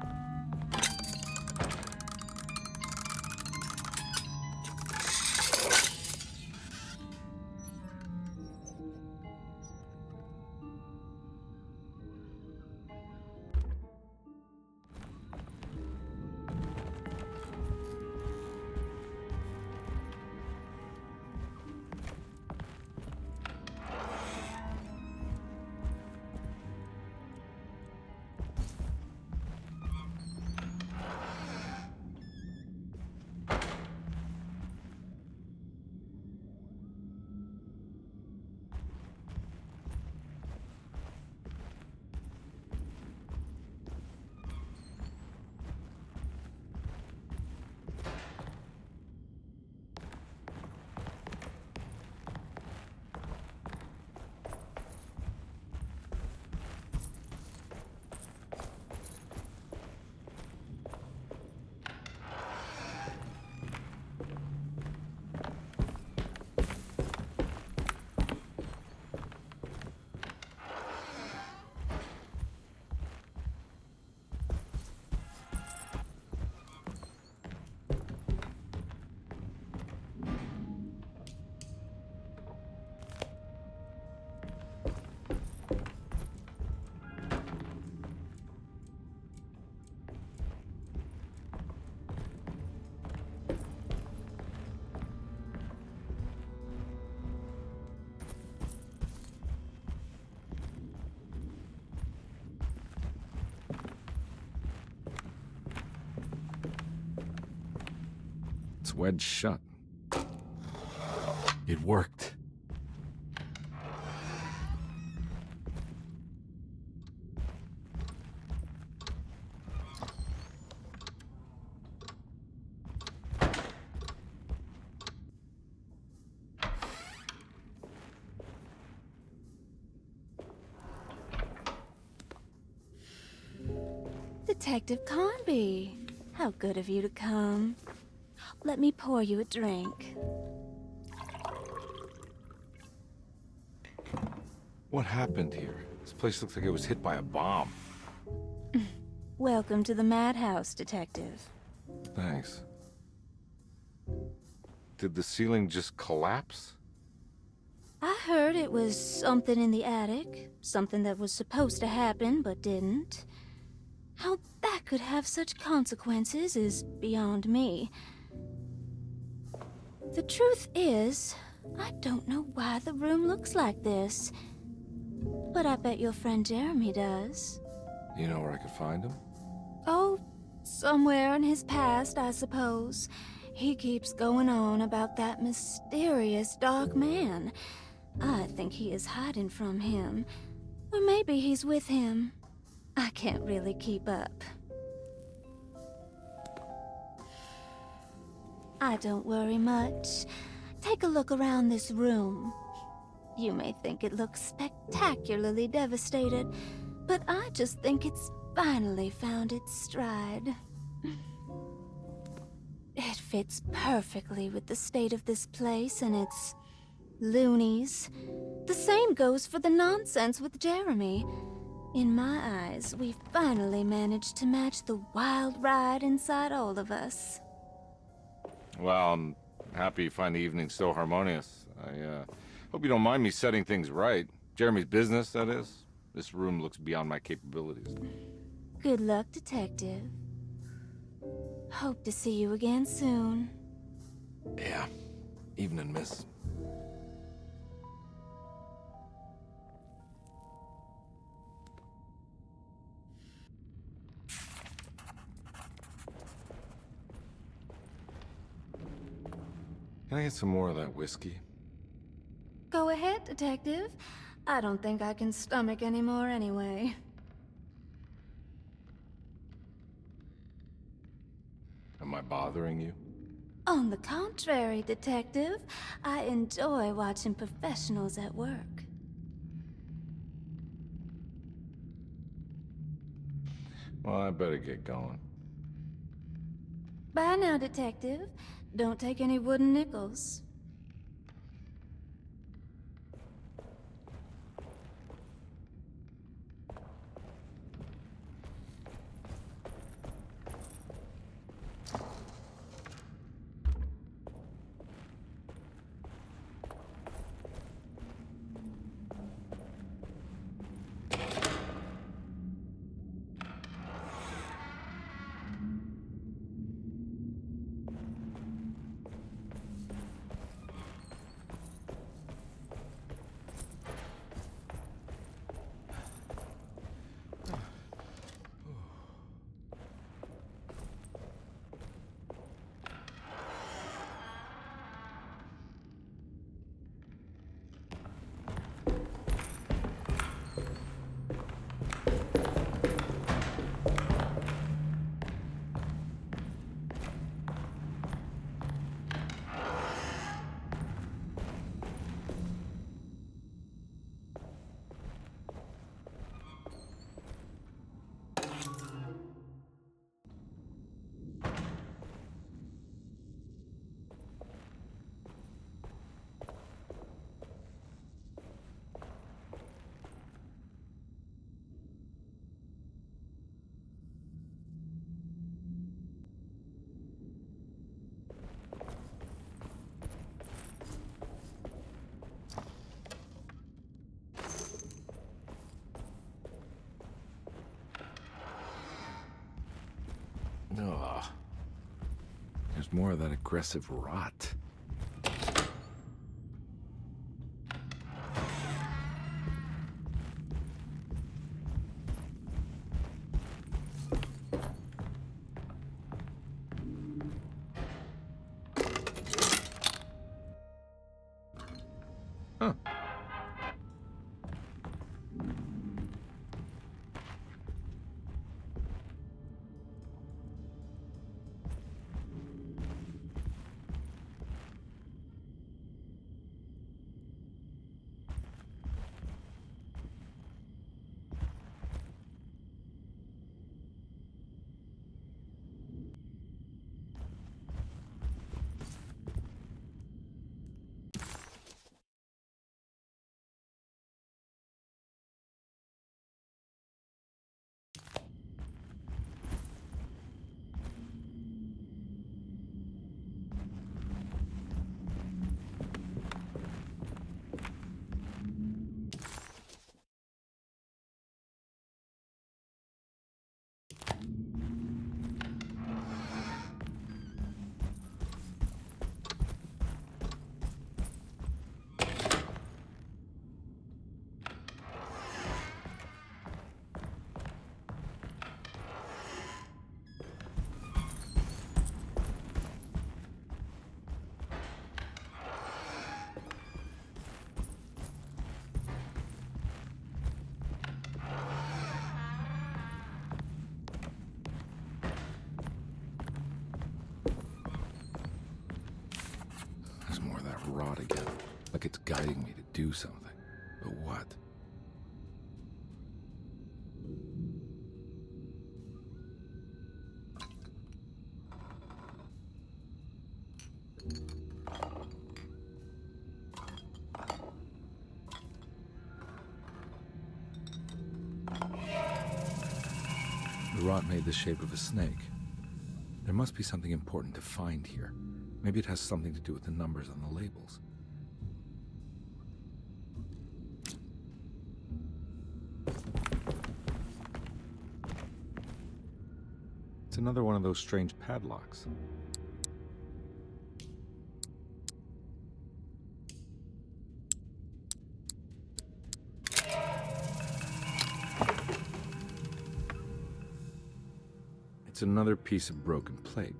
It's wedged shut. It worked. Detective Carnby. How good of you to come. Let me pour you a drink. What happened here? This place looks like it was hit by a bomb. Welcome to the madhouse, Detective. Thanks. Did the ceiling just collapse? I heard it was something in the attic. Something that was supposed to happen, but didn't. How that could have such consequences is beyond me. The truth is, I don't know why the room looks like this. But I bet your friend Jeremy does. You know where I could find him? Oh, somewhere in his past, I suppose. He keeps going on about that mysterious dark man. I think he is hiding from him. Or maybe he's with him. I can't really keep up. I don't worry much. Take a look around this room. You may think it looks spectacularly devastated, but I just think it's finally found its stride. It fits perfectly with the state of this place and its loonies. The same goes for the nonsense with Jeremy. In my eyes, we finally managed to match the wild ride inside all of us. Well, I'm happy you find the evening so harmonious. I hope you don't mind me setting things right. Jeremy's business, that is. This room looks beyond my capabilities. Good luck, Detective. Hope to see you again soon. Yeah. Evening, miss. Can I get some more of that whiskey? Go ahead, Detective. I don't think I can stomach any more anyway. Am I bothering you? On the contrary, Detective, I enjoy watching professionals at work. Well, I better get going. Bye now, Detective. Don't take any wooden nickels. Ugh. There's more of that aggressive rot. Huh. Like it's guiding me to do something. But what? The rot made the shape of a snake. There must be something important to find here. Maybe it has something to do with the numbers on the labels. It's another one of those strange padlocks. It's another piece of broken plate.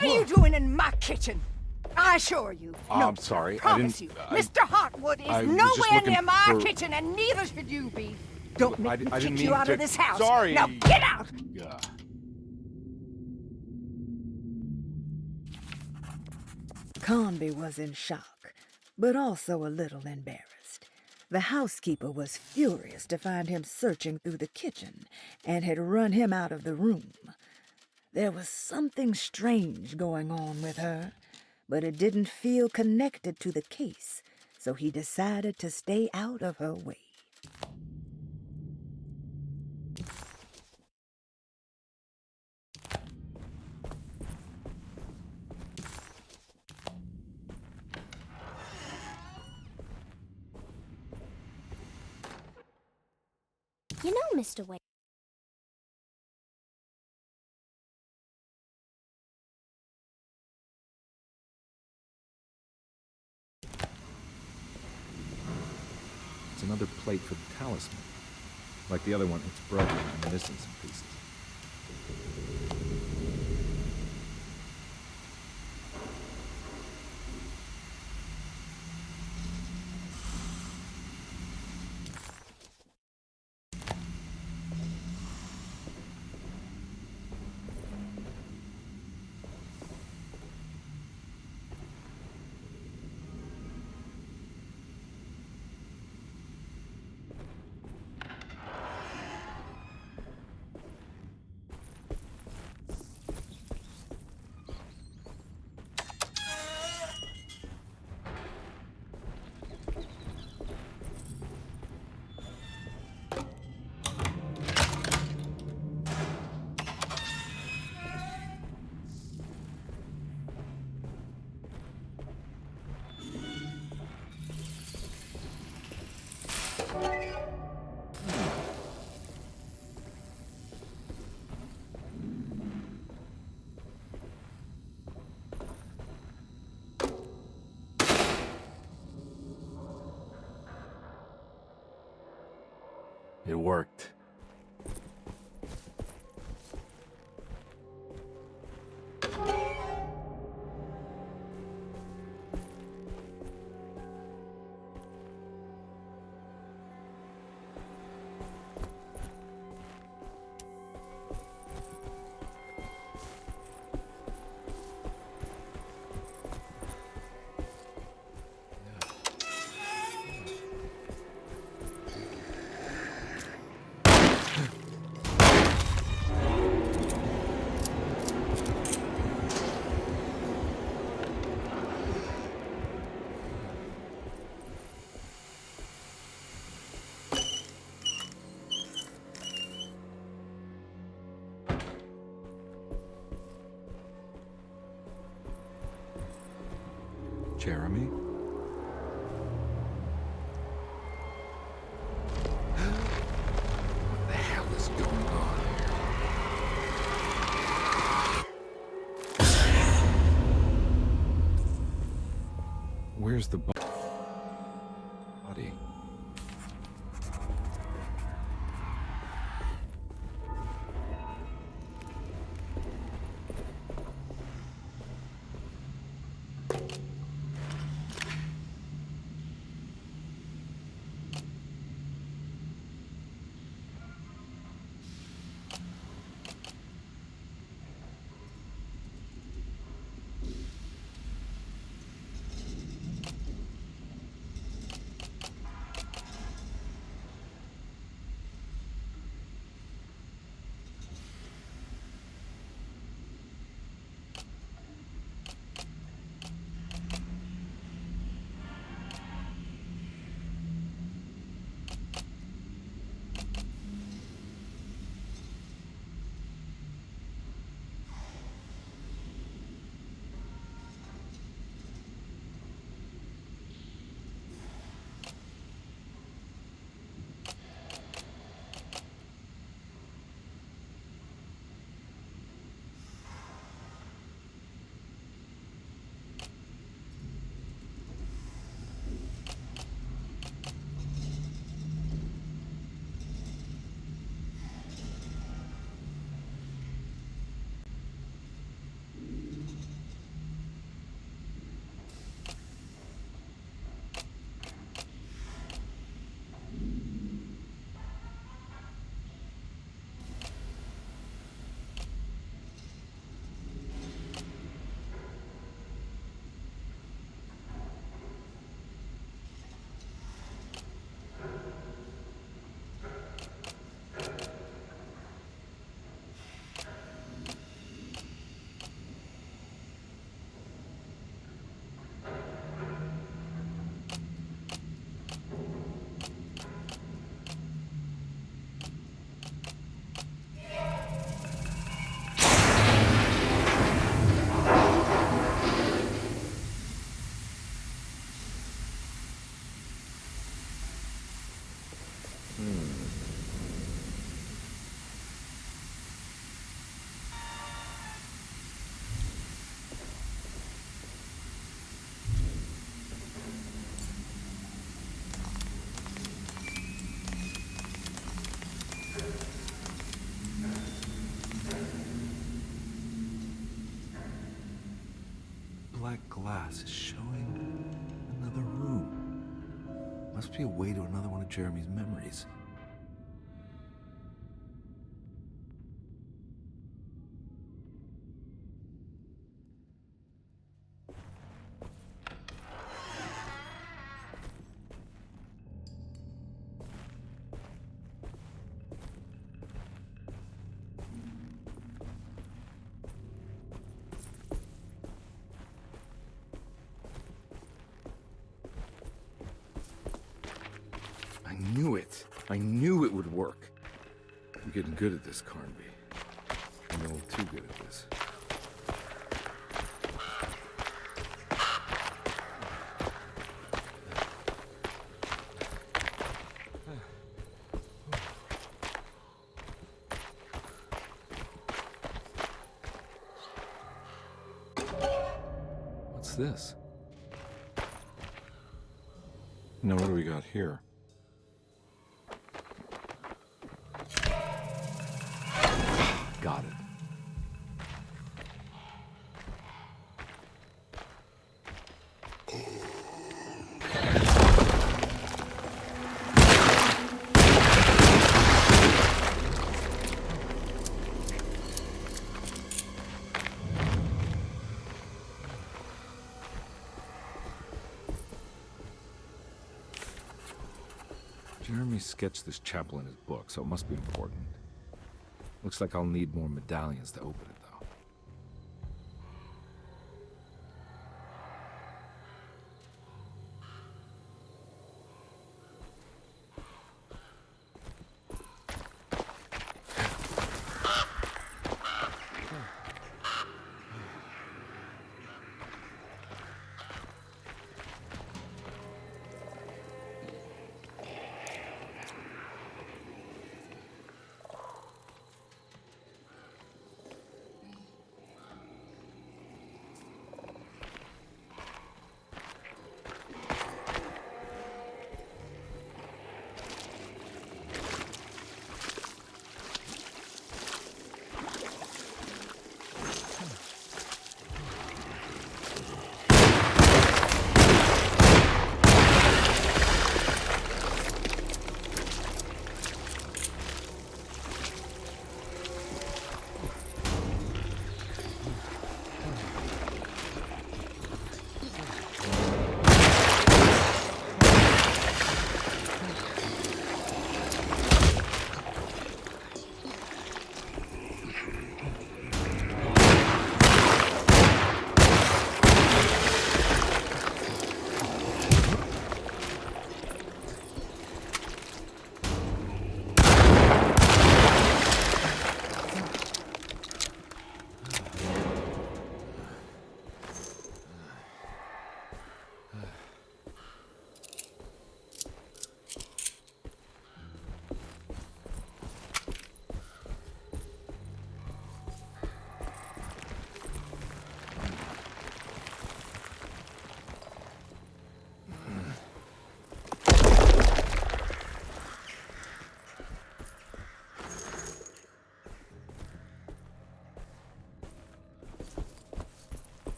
What are you doing in my kitchen? I assure you. No, I'm sorry. Promise you. Mr. Hartwood is nowhere near my kitchen, and neither should you be. Don't make me kick you out of this house. Sorry. Now get out! Carnby was in shock, but also a little embarrassed. The housekeeper was furious to find him searching through the kitchen and had run him out of the room. There was something strange going on with her, but it didn't feel connected to the case, so he decided to stay out of her way. You know, Mr. Wade. It's another plate for the talisman. Like the other one, it's broken and missing some pieces. It worked. Jeremy? What the hell is going on here? Where's the body? Black glass is showing another room. Must be a way to another one of Jeremy's memories. I knew it would work. I'm getting good at this, Carnby. I'm a little too good at this. What's this? Now, what do we got here? Got it. Jeremy sketched this chapel in his book, so it must be important. Looks like I'll need more medallions to open it, though.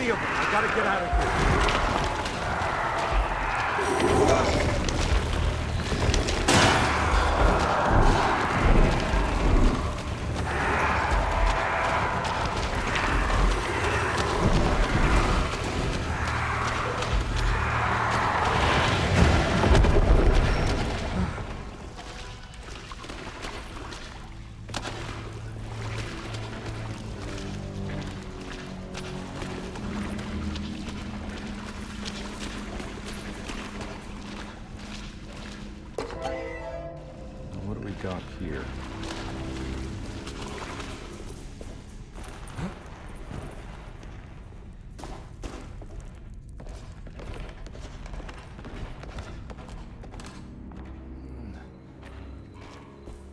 many of them. I gotta get out of here. What do we got here?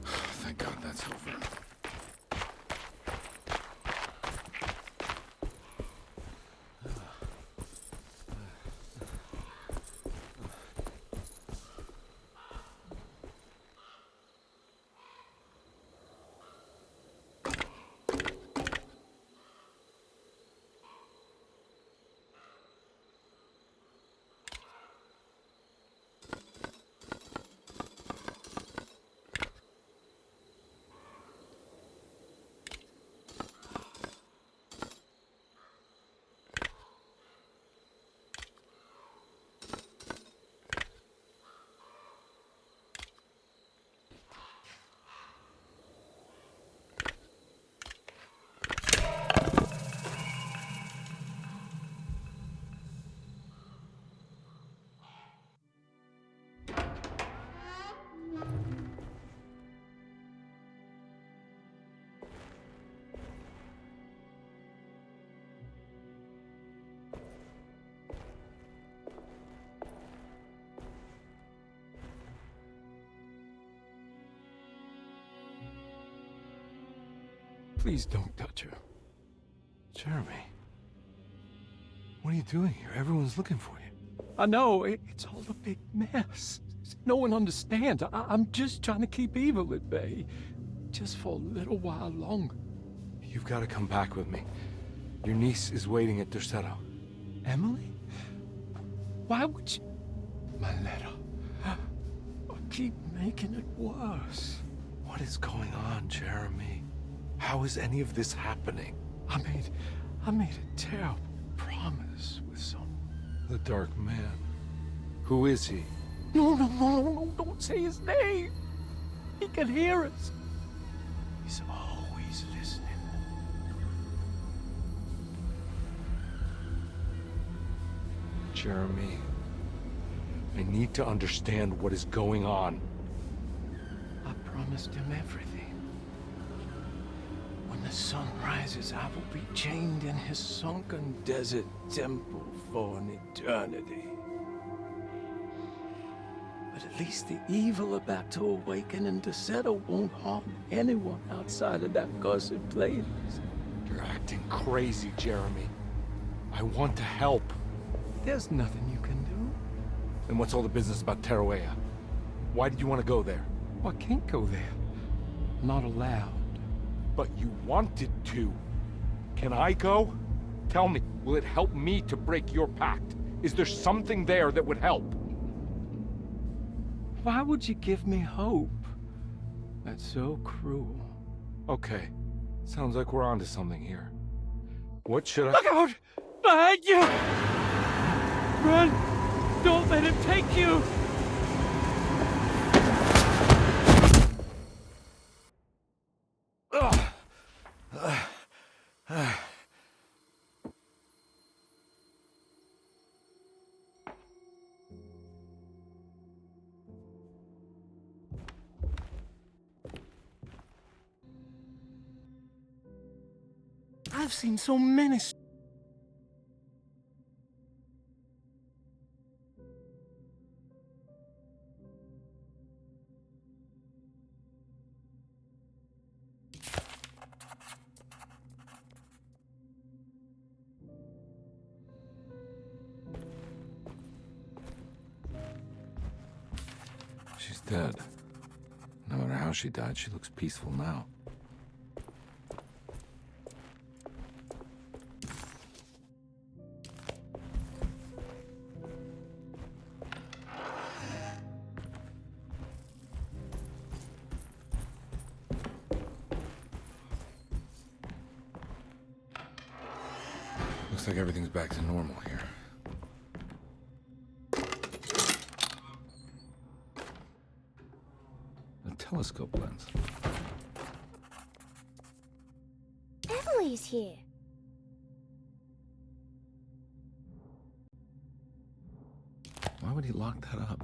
Thank God that's over. Please don't touch her. Jeremy. What are you doing here? Everyone's looking for you. I know, it's all a big mess. No one understands. I'm just trying to keep evil at bay. Just for a little while longer. You've got to come back with me. Your niece is waiting at Derceto. Emily? Why would you... My letter. I keep making it worse. What is going on, Jeremy? How is any of this happening? I made a terrible promise with someone. The Dark Man. Who is he? No, don't say his name. He can hear us. He's always listening. Jeremy, I need to understand what is going on. I promised him everything. When the sun rises, I will be chained in his sunken desert temple for an eternity. But at least the evil about to awaken in Derceto won't harm anyone outside of that cursed place. You're acting crazy, Jeremy. I want to help. There's nothing you can do. Then what's all the business about Tarawea? Why did you want to go there? Well, I can't go there. I'm not allowed. But you wanted to. Can I go? Tell me, will it help me to break your pact? Is there something there that would help? Why would you give me hope? That's so cruel. Okay. Sounds like we're onto something here. What should I... Look out! Behind you! Run! Don't let him take you! I've seen so many... She's dead. No matter how she died, she looks peaceful now. Looks like everything's back to normal here. A telescope lens. Emily's here. Why would he lock that up?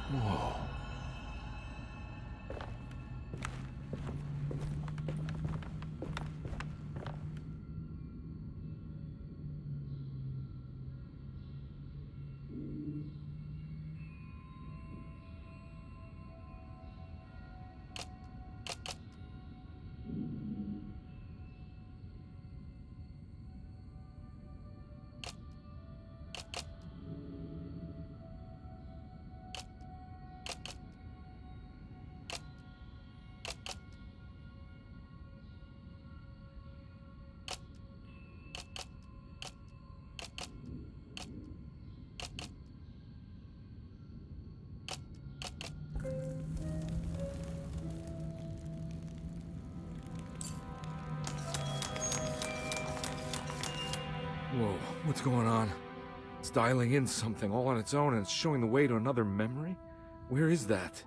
Whoa. Whoa, what's going on? It's dialing in something all on its own and it's showing the way to another memory? Where is that?